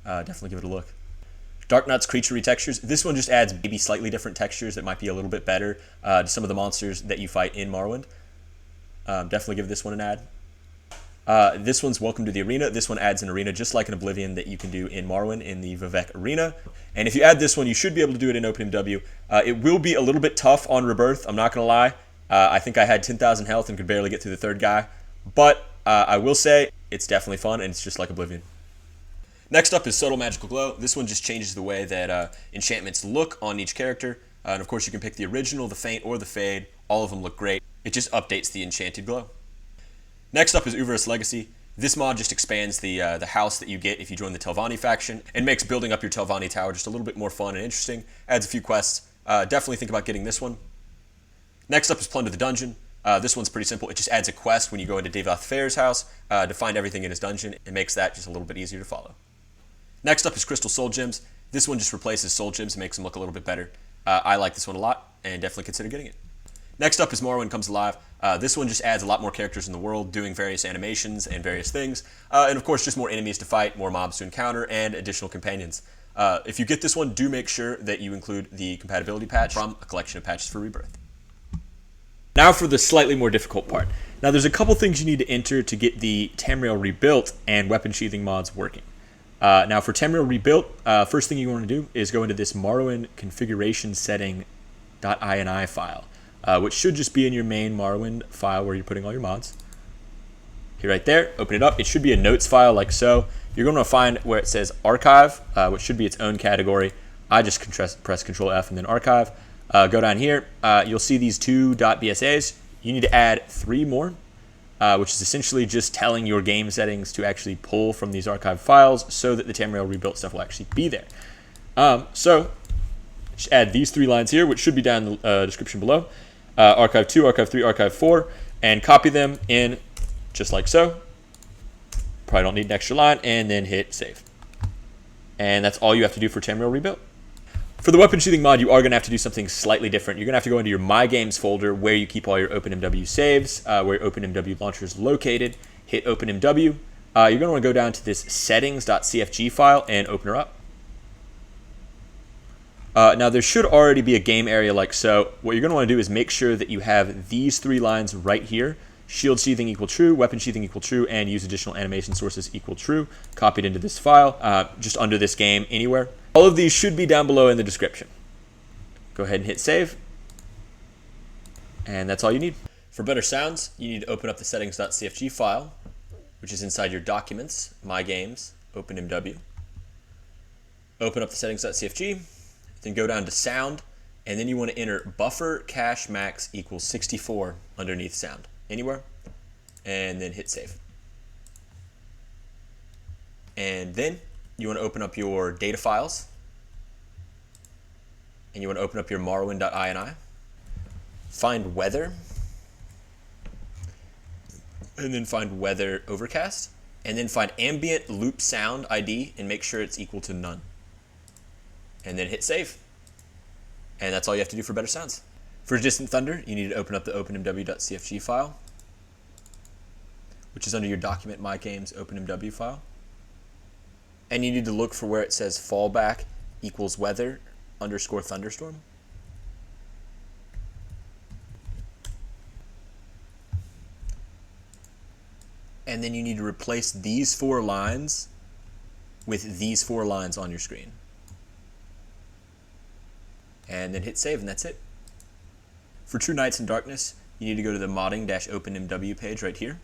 S1: Definitely give it a look. Dark Knot's creature retextures. This one just adds maybe slightly different textures that might be a little bit better to some of the monsters that you fight in Morrowind. Definitely give this one an add. This one's Welcome to the Arena. This one adds an arena just like an Oblivion that you can do in Morrowind in the Vivek Arena. And if you add this one, you should be able to do it in OpenMW. It will be a little bit tough on Rebirth, I'm not going to lie. I think I had 10,000 health and could barely get through the third guy. But I will say it's definitely fun and it's just like Oblivion. Next up is Subtle Magical Glow. This one just changes the way that enchantments look on each character. And of course you can pick the original, the faint, or the fade. All of them look great. It just updates the enchanted glow. Next up is Uvaris Legacy. This mod just expands the house that you get if you join the Telvanni faction and makes building up your Telvanni tower just a little bit more fun and interesting. Adds a few quests. Definitely think about getting this one. Next up is Plunder the Dungeon. This one's pretty simple. It just adds a quest when you go into Devoth Fair's house to find everything in his dungeon. It makes that just a little bit easier to follow. Next up is Crystal Soul Gems. This one just replaces Soul Gems and makes them look a little bit better. I like this one a lot and definitely consider getting it. Next up is Morrowind Comes Alive. This one just adds a lot more characters in the world doing various animations and various things. And of course, just more enemies to fight, more mobs to encounter, and additional companions. If you get this one, do make sure that you include the compatibility patch from a collection of patches for Rebirth. Now for the slightly more difficult part. Now there's a couple things you need to enter to get the Tamriel Rebuilt and weapon sheathing mods working. Now for Tamriel Rebuilt, first thing you want to do is go into this Morrowind configuration setting.ini file, which should just be in your main Morrowind file where you're putting all your mods. Here, right there, open it up. It should be a notes file like so. You're going to find where it says archive, which should be its own category. I just press Control F and then archive. Go down here. You'll see these two .bsas. You need to add 3 more, which is essentially just telling your game settings to actually pull from these archive files so that the Tamriel Rebuilt stuff will actually be there. So just add these 3 lines here, which should be down in the description below. Archive 2, Archive 3, Archive 4, and copy them in just like so. Probably don't need an extra line, and then hit save. And that's all you have to do for Tamriel Rebuilt. For the weapon sheathing mod, you are going to have to do something slightly different. You're going to have to go into your My Games folder where you keep all your OpenMW saves, where your OpenMW launcher is located. Hit OpenMW. You're going to want to go down to this settings.cfg file and open her up. Now there should already be a game area like so. What you're going to want to do is make sure that you have these 3 lines right here. Shield sheathing equal true, weapon sheathing equal true, and use additional animation sources equal true. Copied into this file, just under this game anywhere. All of these should be down below in the description. Go ahead and hit save. And that's all you need. For better sounds, you need to open up the settings.cfg file, which is inside your documents, My Games, OpenMW. Open up the settings.cfg, then go down to sound, and then you want to enter buffer cache max equals 64 underneath sound. Anywhere, and then hit save. And then you want to open up your data files, and you want to open up your Morrowind.ini, find weather, and then find weather overcast, and then find ambient loop sound ID and make sure it's equal to none. And then hit save. And that's all you have to do for better sounds. For Distant Thunder, you need to open up the openmw.cfg file, which is under your document My Games OpenMW file. And you need to look for where it says fallback equals weather underscore thunderstorm. And then you need to replace these 4 lines with these 4 lines on your screen. And then hit save, and that's it. For True Nights and Darkness, you need to go to the modding-OpenMW page right here.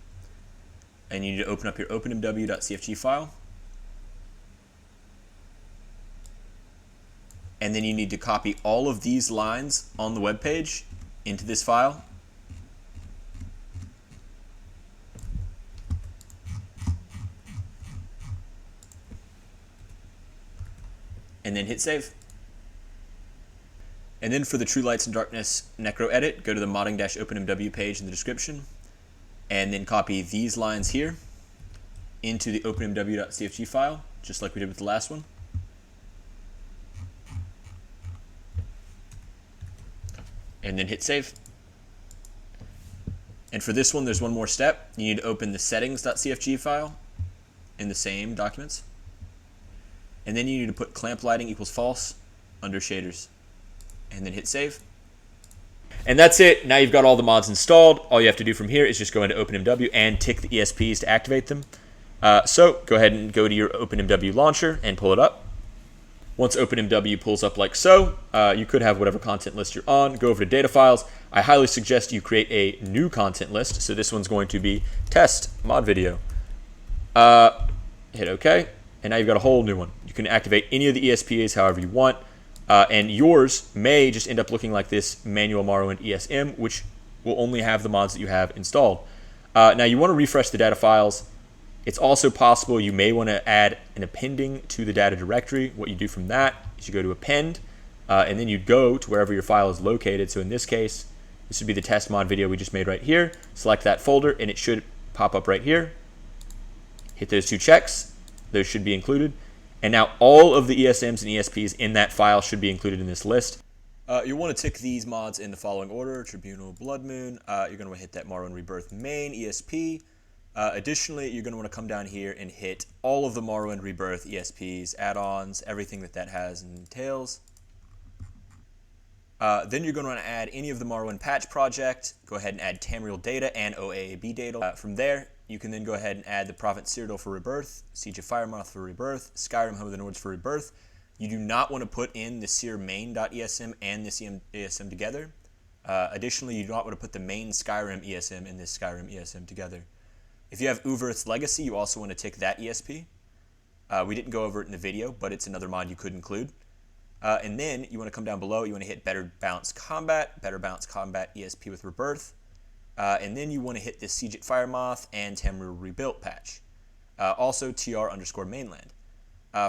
S1: And you need to open up your openmw.cfg file. And then you need to copy all of these lines on the web page into this file. And then hit save. And then for the True Lights and Darkness Necro edit, go to the modding-OpenMW page in the description, and then copy these lines here into the openmw.cfg file, just like we did with the last one. And then hit save. And for this one, there's one more step. You need to open the settings.cfg file in the same documents. And then you need to put clamp lighting equals false under shaders. And then hit save. And that's it. Now you've got all the mods installed. All you have to do from here is just go into OpenMW and tick the ESPs to activate them. So go ahead and go to your OpenMW launcher and pull it up. Once OpenMW pulls up like so, you could have whatever content list you're on. Go over to data files. I highly suggest you create a new content list. So this one's going to be test mod video. Hit OK. And now you've got a whole new one. You can activate any of the ESPs however you want. And yours may just end up looking like this manual Morrowind ESM, which will only have the mods that you have installed. Now you want to refresh the data files. It's also possible you may want to add an appending to the data directory. What you do from that is you go to append, and then you go to wherever your file is located. So in this case, This would be the test mod video we just made right here. Select that folder, and it should pop up right here. Hit those 2 checks. Those should be included. And now all of the ESMs and ESPs in that file should be included in this list. You'll want to tick these mods in the following order: Tribunal, Blood Moon. You're going to want to hit that Morrowind Rebirth main ESP. Additionally, you're going to want to come down here and hit all of the Morrowind Rebirth ESPs, add-ons, everything that has and entails. Then you're going to want to add any of the Morrowind patch project. Go ahead and add Tamriel data and OAAB data. From there, you can then go ahead and add the Province Cyrodiil for Rebirth, Siege of Firemoth for Rebirth, Skyrim Home of the Nords for Rebirth. You do not want to put in the Seer main.esm and this ESM together. Additionally, you do not want to put the main Skyrim ESM and this Skyrim ESM together. If you have Uverth's Legacy, you also want to tick that ESP. We didn't go over it in the video, but it's another mod you could include. And then you want to come down below. You want to hit Better Balanced Combat ESP with Rebirth. And then you want to hit this Siege at Firemoth and Tamriel Rebuilt patch. Also TR_mainland.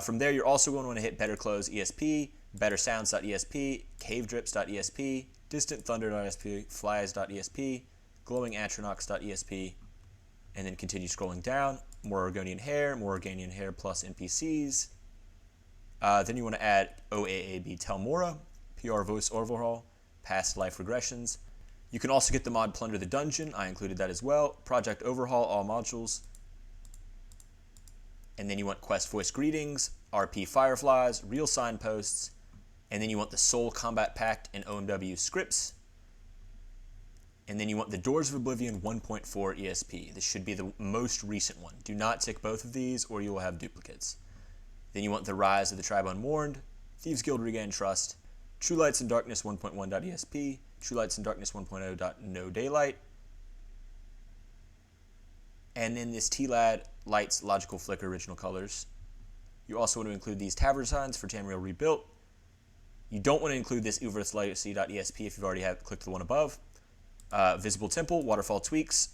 S1: From there, you're also going to want to hit Better Clothes ESP, BetterSounds.esp, CaveDrips.esp, DistantThunder.esp, Flies.esp, GlowingAtronox.esp, and then continue scrolling down. More Argonian Hair plus NPCs. Then you want to add OAAB Tel Mora, PR Voice Overhaul, Past Life Regressions. You can also get the mod Plunder the Dungeon. I included that as well. Project Overhaul, all modules. And then you want Quest Voice Greetings, RP Fireflies, Real Signposts, and then you want the Soul Combat Pact and OMW scripts. And then you want the Doors of Oblivion 1.4 ESP. This should be the most recent one. Do not tick both of these or you will have duplicates. Then you want the Rise of the Tribe Unmourned, Thieves Guild Regained Trust, True Lights in Darkness 1.1.esp, True Lights in Darkness 1.0.no Daylight, and then this TLAD Lights Logical Flicker Original Colors. You also want to include these Tavern Signs for Tamriel Rebuilt. You don't want to include this Uverth's Legacy.esp if you've already clicked the one above. Visible Temple, Waterfall Tweaks,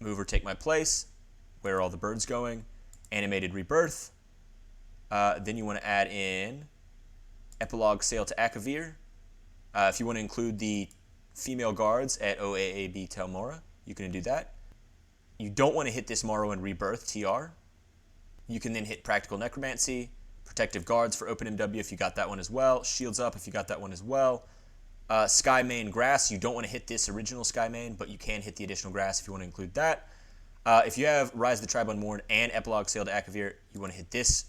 S1: Move or Take My Place, Where Are All the Birds Going, Animated Rebirth. Then you want to add in Epilogue Sail to Akavir. If you want to include the female guards at OAAB Tel Mora, you can do that. You don't want to hit this Morrowind Rebirth TR. You can then hit Practical Necromancy, Protective Guards for OpenMW if you got that one as well, Shields Up if you got that one as well. Sky Main Grass, you don't want to hit this original Sky Main, but you can hit the additional grass if you want to include that. If you have Rise of the Tribe Unmourned and Epilogue Sail to Akavir, you want to hit this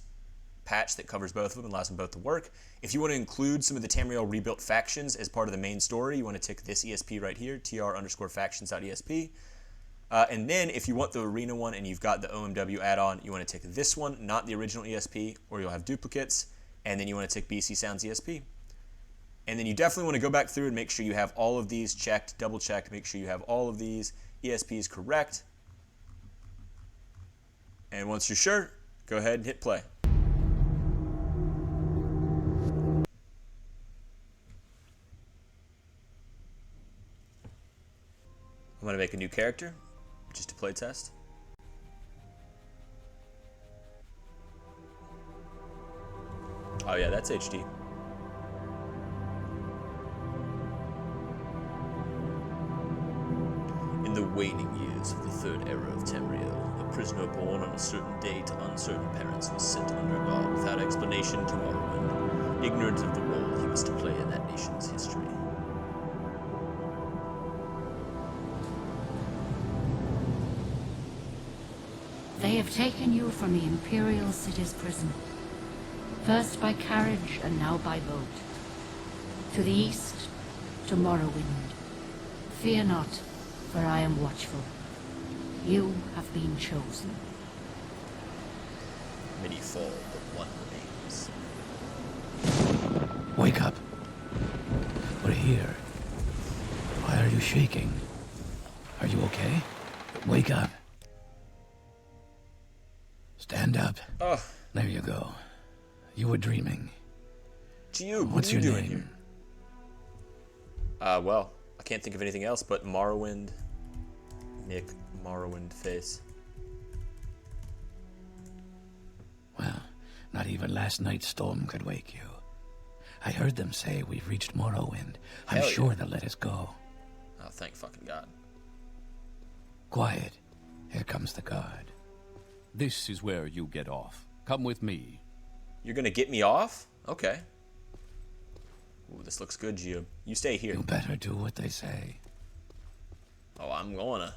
S1: patch that covers both of them and allows them both to work. If you want to include some of the Tamriel Rebuilt factions as part of the main story, you want to tick this ESP right here, tr_factions.esp. And then if you want the arena one and you've got the OMW add-on, you want to tick this one, not the original ESP, or you'll have duplicates. And then you want to tick BC Sounds ESP. And then you definitely want to go back through and make sure you have all of these checked, double-checked, make sure you have all of these ESPs correct. And once you're sure, go ahead and hit play. I'm going to make a new character, just to play test. Oh yeah, that's HD. In the waning years of the third era of Tamriel, a prisoner born on a certain day to uncertain parents was sent under guard without explanation to Morrowind, ignorant of the role he was to play in that nation's history.
S3: They have taken you from the Imperial City's prison, first by carriage and now by boat. To the east, to Morrowind. Fear not, for I am watchful. You have been chosen.
S1: Many fall, but one remains.
S4: Wake up. We're here. Why are you shaking? Are you okay? Wake up. Stand up.
S1: Oh,
S4: There you go. You were dreaming.
S1: Geo, what
S4: What's
S1: are you
S4: your
S1: doing
S4: name?
S1: here? Well, I can't think of anything else but Morrowind. Nick Morrowind face.
S4: Well, not even last night's storm could wake you. I heard them say we've reached Morrowind. I'm
S1: Hell
S4: sure
S1: yeah.
S4: they'll let us go.
S1: Oh, thank fucking God.
S4: Quiet. Here comes the guard.
S5: This is where you get off. Come with me.
S1: You're gonna get me off? Okay. Ooh, this looks good, Gio. You stay here.
S4: You better do what they say.
S1: Oh, I'm gonna.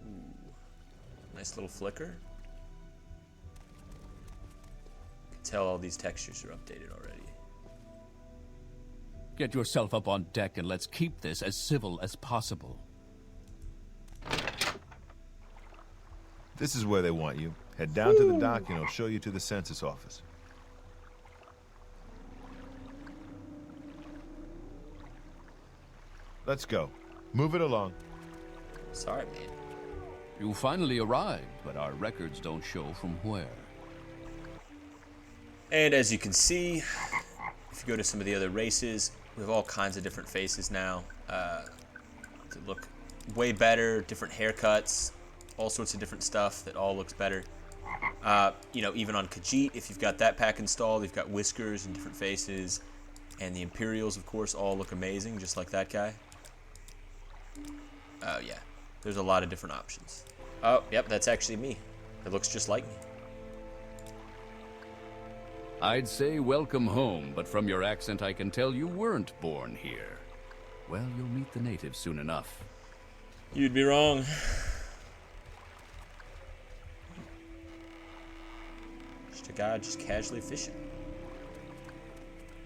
S1: Ooh. Nice little flicker. You can tell all these textures are updated already.
S5: Get yourself up on deck and let's keep this as civil as possible.
S6: This is where they want you. Head down to the dock and I'll show you to the census office. Let's go. Move it along.
S1: Sorry, man.
S5: You finally arrived, but our records don't show from where.
S1: And as you can see, if you go to some of the other races, we have all kinds of different faces now. To look way better, different haircuts, all sorts of different stuff that all looks better. You know, even on Khajiit, if you've got that pack installed, you've got whiskers and different faces. And the Imperials, of course, all look amazing, just like that guy. Oh, yeah. There's a lot of different options. Oh, yep, that's actually me. It looks just like me.
S5: I'd say welcome home, but from your accent I can tell you weren't born here. Well, you'll meet the natives soon enough.
S1: You'd be wrong. Just a guy just casually fishing.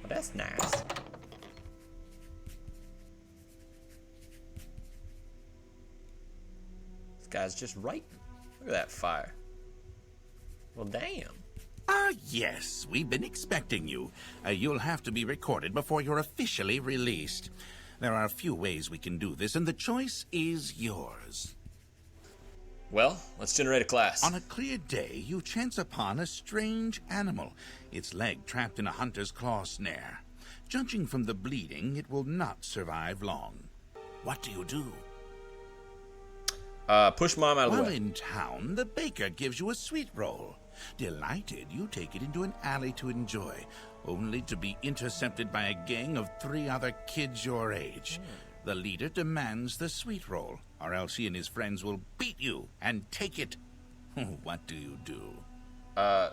S1: Well, that's nice. This guy's just writing. Look at that fire. Well, damn.
S7: Ah, yes, we've been expecting you. You'll have to be recorded before you're officially released. There are a few ways we can do this, and the choice is yours.
S1: Well, let's generate a class.
S7: On a clear day, you chance upon a strange animal, its leg trapped in a hunter's claw snare. Judging from the bleeding, it will not survive long. What do you do?
S1: Push Mom out of the
S7: While
S1: way.
S7: in town, the baker gives you a sweet roll. Delighted, you take it into an alley to enjoy, only to be intercepted by a gang of 3 other kids your age. The leader demands the sweet roll, or else he and his friends will beat you and take it. What do you do?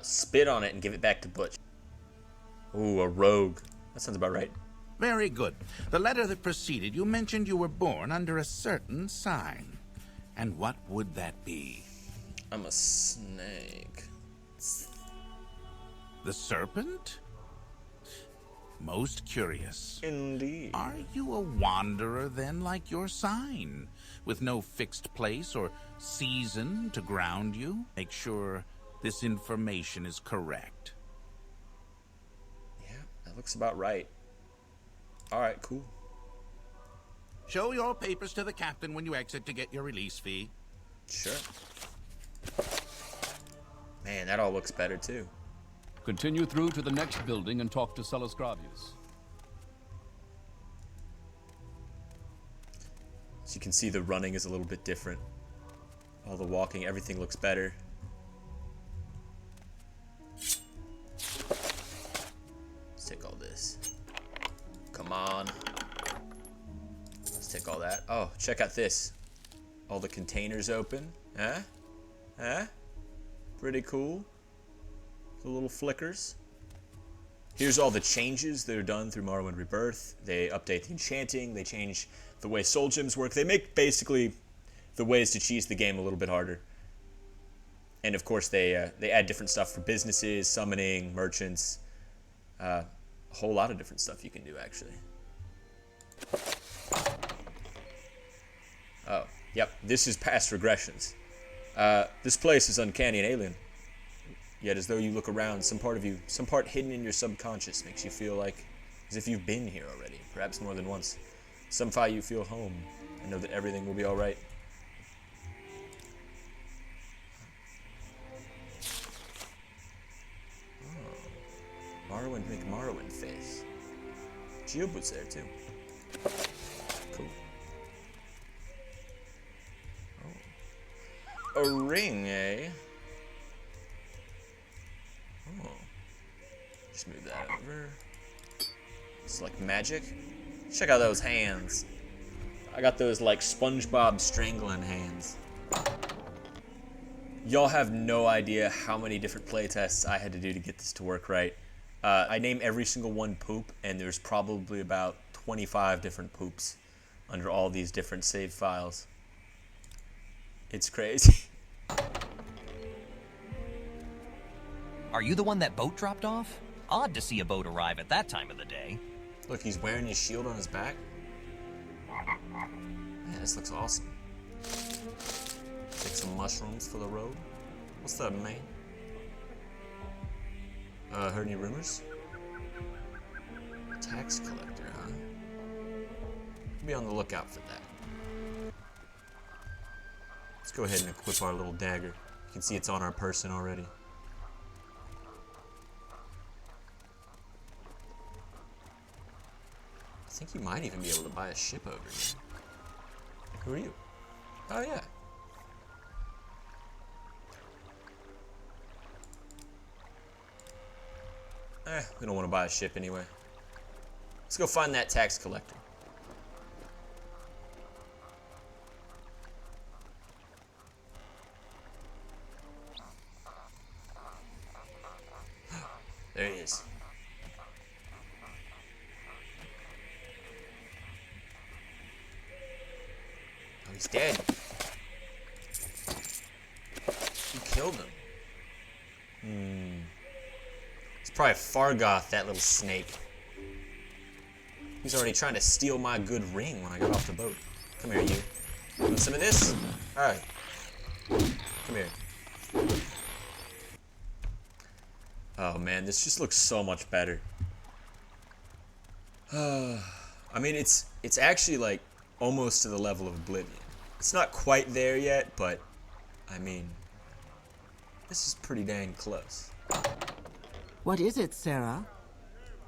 S1: Spit on it and give it back to Butch. Ooh, a rogue. That sounds about right.
S7: Very good. The letter that preceded you mentioned you were born under a certain sign. And what would that be?
S1: I'm a snake.
S7: The serpent? Most curious.
S1: Indeed.
S7: Are you a wanderer, then, like your sign? With no fixed place or season to ground you? Make sure this information is correct.
S1: Yeah, that looks about right. Alright, cool.
S7: Show your papers to the captain when you exit to get your release fee.
S1: Sure. Man, that all looks better too.
S5: Continue through to the next building and talk to Celes Gravius.
S1: So you can see the running is a little bit different. All the walking, everything looks better. Let's take all this. Come on. Let's take all that. Oh, check out this. All the containers open. Huh? Huh? Pretty cool. The little flickers. Here's all the changes that are done through Morrowind Rebirth. They update the enchanting. They change the way soul gems work. They make basically the ways to cheese the game a little bit harder. And of course, they add different stuff for businesses, summoning, merchants. A whole lot of different stuff you can do, actually. Oh, yep. This is past regressions. This place is uncanny and alien. Yet as though you look around, some part of you, some part hidden in your subconscious makes you feel like as if you've been here already, perhaps more than once. Somehow you feel home and know that everything will be alright. Oh. Morrowind make Morrowind face. Geoboot's there too. Cool. Oh. A ring, eh? Let's move that over. It's like magic. Check out those hands. I got those like SpongeBob strangling hands. Y'all have no idea how many different playtests I had to do to get this to work right. I name every single one poop, and there's probably about 25 different poops under all these different save files. It's crazy.
S8: Are you the one that boat dropped off? Odd to see a boat arrive at that time of the day.
S1: Look, he's wearing his shield on his back. Man, this looks awesome. Take some mushrooms for the road. What's up, man? Heard any rumors? Tax collector, huh? Be on the lookout for that. Let's go ahead and equip our little dagger. You can see it's on our person already. I think you might even be able to buy a ship over here. Who are you? Oh yeah. We don't want to buy a ship anyway. Let's go find that tax collector. There he is. Oh, he's dead. You killed him. It's probably Fargoth, that little snake. He's already trying to steal my good ring when I got off the boat. Come here, you. Want some of this? Alright. Come here. Oh man, this just looks so much better. I mean, it's actually like almost to the level of Oblivion. It's not quite there yet, but I mean, this is pretty dang close.
S9: What is it, Sarah?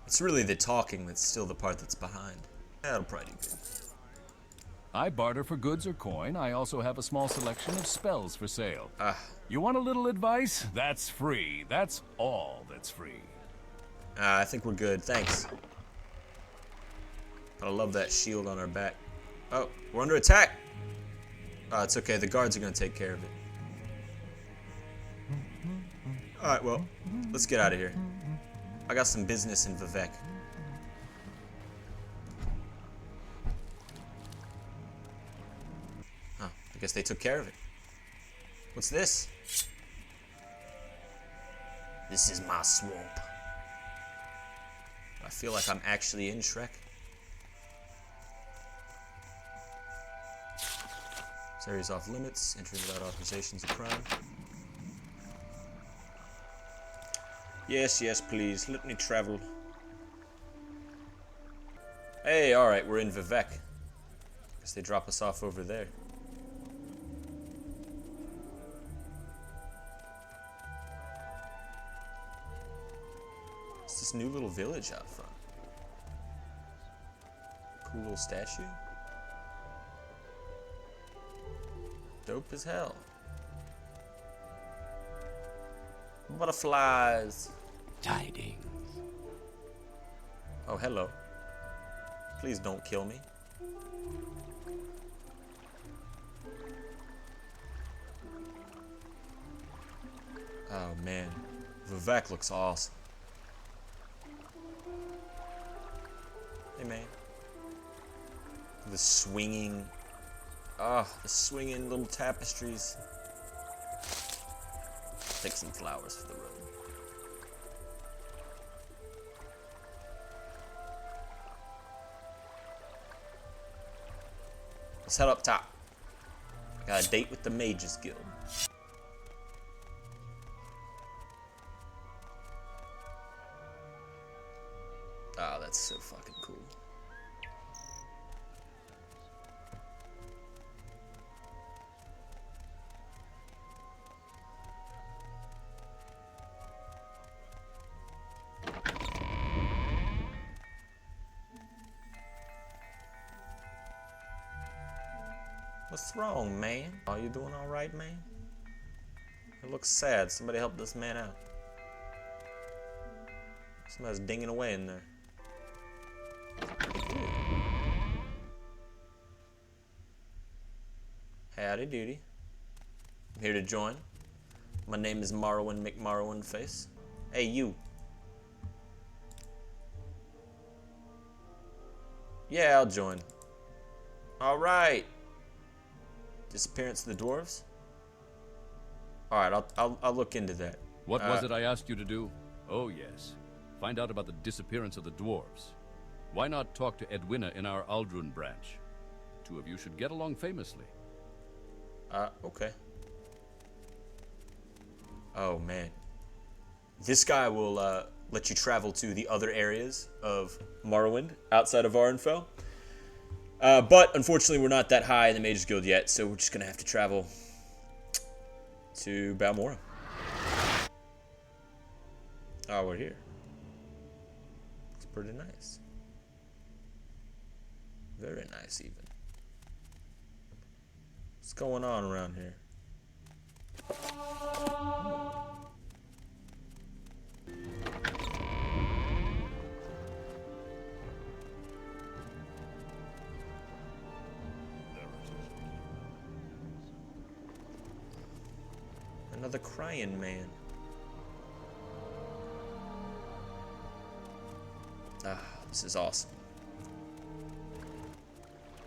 S1: It's really the talking that's still the part that's behind. That'll probably do good.
S5: I barter for goods or coin. I also have a small selection of spells for sale.
S1: You
S5: want a little advice? That's free. That's all that's free.
S1: I think we're good, thanks. I love that shield on our back. Oh, we're under attack! Oh, it's okay, the guards are gonna take care of it. Alright, well, let's get out of here. I got some business in Vivek. Oh, I guess they took care of it. What's this? This is my swamp. I feel like I'm actually in Shrek. This area's off limits. Entering without authorization is a crime. Yes, yes, please. Let me travel. Hey, alright, we're in Vivek. Guess they drop us off over there. It's this new little village out front. Cool little statue. Dope as hell. Butterflies.
S4: Tidings.
S1: Oh, hello. Please don't kill me. Oh man, Vivek looks awesome. Hey man. The swinging, the swinging little tapestries. Take some flowers for the road. Let's head up top. I got a date with the Mages Guild. Oh, that's so fucking cool. What's wrong, man? Are you doing all right, man? It looks sad. Somebody help this man out. Somebody's dinging away in there. Howdy doody. I'm here to join. My name is Morrowind McMorrowind Face. Hey, you. Yeah, I'll join. Alright. Disappearance of the dwarves? Alright, I'll look into that.
S5: What was it I asked you to do? Oh, yes. Find out about the disappearance of the dwarves. Why not talk to Edwina in our Aldrun branch? Two of you should get along famously.
S1: Okay. Oh, man. This guy will, let you travel to the other areas of Morrowind outside of Vvardenfell. But, unfortunately, we're not that high in the Mages Guild yet, so we're just gonna have to travel to Balmora. Oh, we're here. It's pretty nice. Very nice, even. What's going on around here? Another crying man. Ah, this is awesome.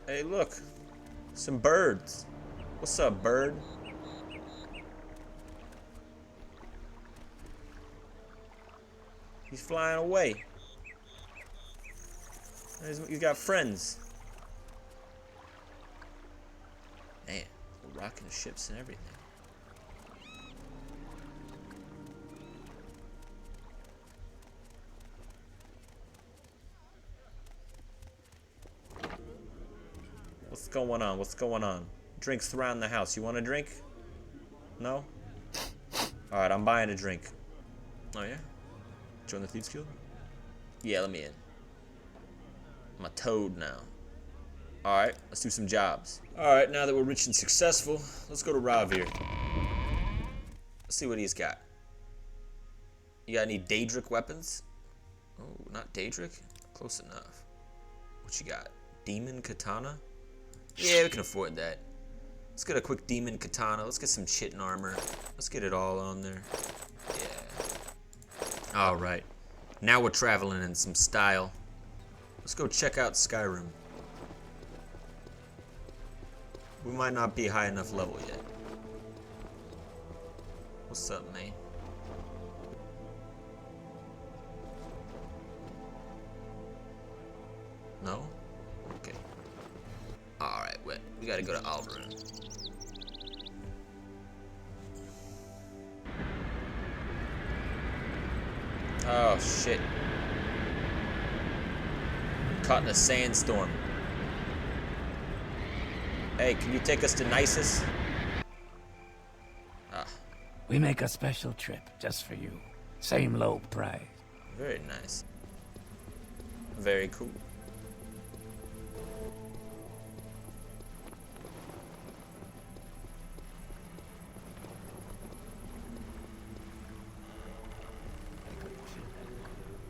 S1: Hey, look. Some birds. What's up, bird? He's flying away. He's got friends. Man, we're rocking the ships and everything. What's going on? What's going on? Drinks around the house. You want a drink? No? Alright, I'm buying a drink. Oh, yeah? Join the Thieves Guild? Yeah, let me in. I'm a toad now. Alright, let's do some jobs. Alright, now that we're rich and successful, let's go to Ravir. Let's see what he's got. You got any Daedric weapons? Oh, not Daedric? Close enough. What you got? Demon Katana? Yeah, we can afford that. Let's get a quick Demon Katana. Let's get some Chitin armor. Let's get it all on there. Yeah. Alright. Now we're traveling in some style. Let's go check out Skyrim. We might not be high enough level yet. What's up, man? No? Okay. Alright, we gotta go to Aldrun. Oh, shit. Caught in a sandstorm. Hey, can you take us to Nisus? Ah.
S4: We make a special trip just for you. Same low price.
S1: Very nice. Very cool.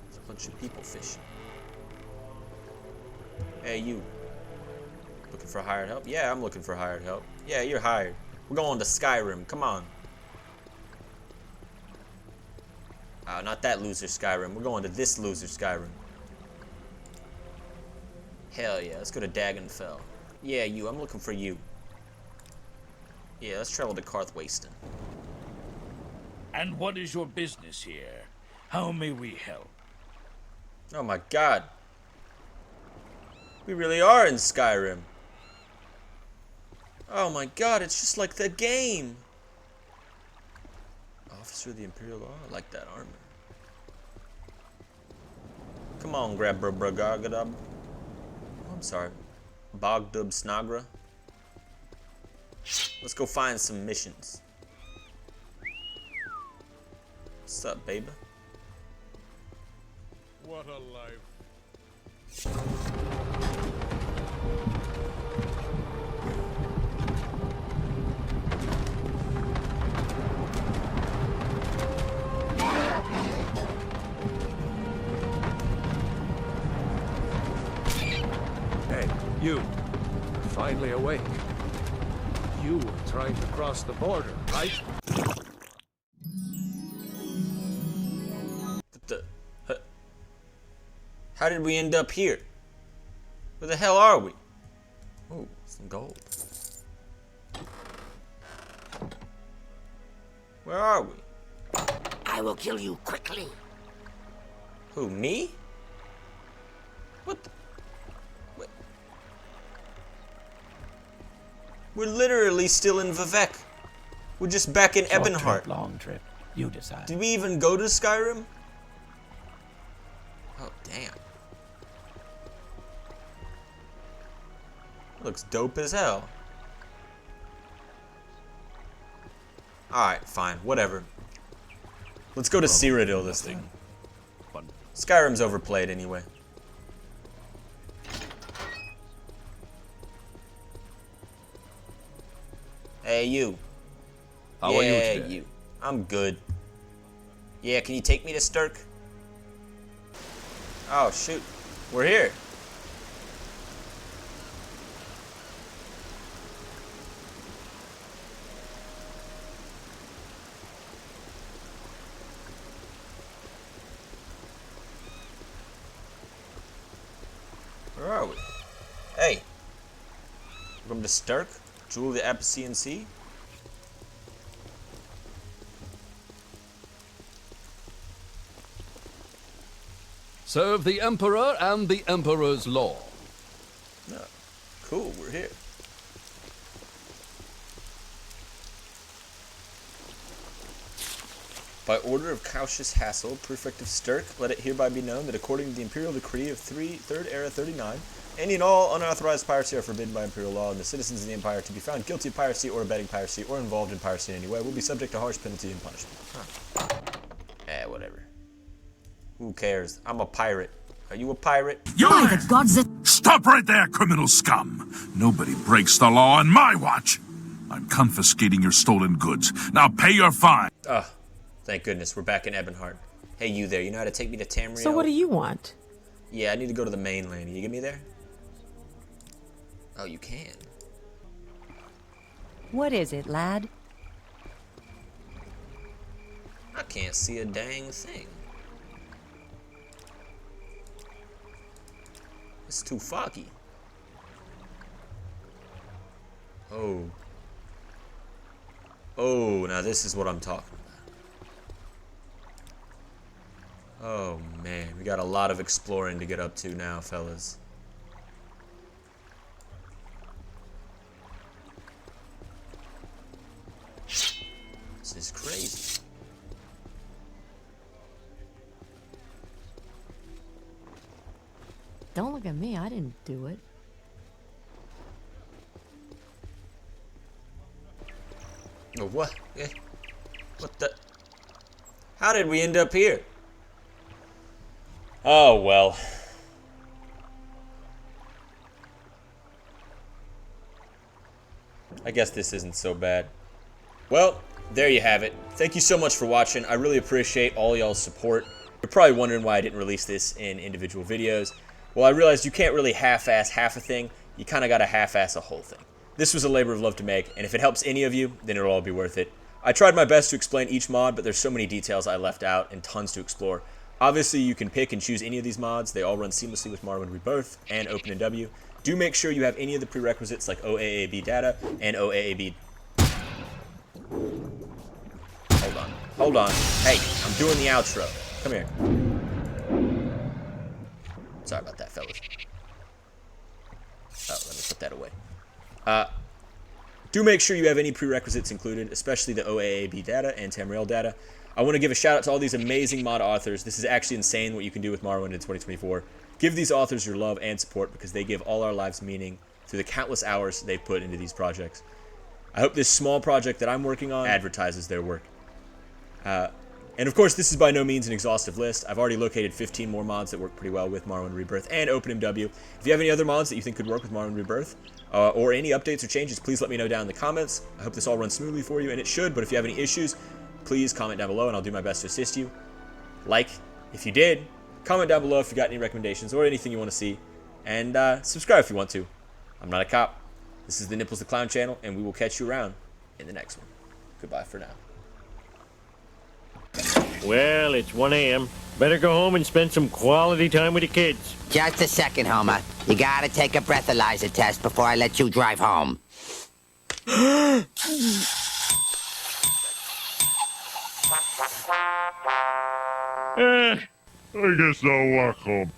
S1: There's a bunch of people fishing. Hey, you. Looking for hired help? Yeah, I'm looking for hired help. Yeah, you're hired. We're going to Skyrim. Come on. Not that loser Skyrim. We're going to this loser Skyrim. Hell yeah, let's go to Dagonfell. Yeah, you. I'm looking for you. Yeah, let's travel to Karthwasten.
S10: And what is your business here? How may we help?
S1: Oh my god. We really are in Skyrim. Oh my god, it's just like the game. Officer of the Imperial Law? I like that armor. Come on, grab Bragadab. Oh, I'm sorry. Bogdub Snagra. Let's go find some missions. What's up, baby?
S10: What a life.
S11: You, finally awake. You were trying to cross the border, right?
S1: How did we end up here? Where the hell are we? Ooh, some gold. Where are we?
S10: I will kill you quickly.
S1: Who, me? What the? Wait. We're literally still in Vivek. We're just back in
S4: Short
S1: Ebonheart.
S4: trip, long trip. You decide.
S1: Did we even go to Skyrim? Oh, damn. Looks dope as hell. Alright, fine. Whatever. Let's go to Cyrodiil this thing. Skyrim's overplayed anyway. Hey, you.
S5: How are you today?
S1: You. I'm good. Yeah, can you take me to Stirk? Oh, shoot. We're here. Where are we? Hey. Welcome to Stirk, Jewel of the Apician Sea.
S5: Serve the Emperor and the Emperor's law.
S1: Oh, cool, we're here. By order of Cautious Hassel, Prefect of Stirk, let it hereby be known that according to the Imperial Decree of 3rd Era 39, any and all unauthorized piracy are forbidden by Imperial law, and the citizens of the Empire to be found guilty of piracy or abetting piracy or involved in piracy in any way will be subject to harsh penalty and punishment. Huh. Whatever. Who cares? I'm a pirate. Are you a pirate?
S7: By the gods that... Stop right there, criminal scum! Nobody breaks the law on my watch! I'm confiscating your stolen goods. Now pay your fine!
S1: Ah, thank goodness. We're back in Ebonheart. Hey, you there. You know how to take me to Tamriel?
S12: So what do you want?
S1: Yeah, I need to go to the mainland. Can you get me there? Oh, you can.
S12: What is it, lad?
S1: I can't see a dang thing. It's too foggy. Oh. Oh, now this is what I'm talking about. Oh, man. We got a lot of exploring to get up to now, fellas. This is crazy.
S12: Don't look at me, I didn't do it.
S1: Oh, what? What the? How did we end up here? Oh, well. I guess this isn't so bad. Well, there you have it. Thank you so much for watching. I really appreciate all y'all's support. You're probably wondering why I didn't release this in individual videos. Well, I realized you can't really half-ass half a thing. You kind of got to half-ass a whole thing. This was a labor of love to make, and if it helps any of you, then it'll all be worth it. I tried my best to explain each mod, but there's so many details I left out and tons to explore. Obviously, you can pick and choose any of these mods. They all run seamlessly with Morrowind Rebirth and OpenMW. Do make sure you have any of the prerequisites like OAAB data and OAAB... Hold on. Hey, I'm doing the outro. Come here. Sorry about that, fellas. Oh, let me put that away. Do make sure you have any prerequisites included, especially the OAAB data and Tamriel data. I want to give a shout out to all these amazing mod authors. This is actually insane what you can do with Morrowind in 2024. Give these authors your love and support because they give all our lives meaning through the countless hours they've put into these projects. I hope this small project that I'm working on advertises their work. And of course, this is by no means an exhaustive list. I've already located 15 more mods that work pretty well with Morrowind Rebirth and OpenMW. If you have any other mods that you think could work with Morrowind Rebirth, or any updates or changes, please let me know down in the comments. I hope this all runs smoothly for you, and it should, but if you have any issues, please comment down below, and I'll do my best to assist you. Like, if you did, comment down below if you got any recommendations or anything you want to see, and subscribe if you want to. I'm not a cop. This is the Nipples the Clown channel, and we will catch you around in the next one. Goodbye for now.
S13: Well, it's 1 a.m. Better go home and spend some quality time with the kids.
S14: Just a second, Homer. You gotta take a breathalyzer test before I let you drive home.
S11: I guess I'll walk home.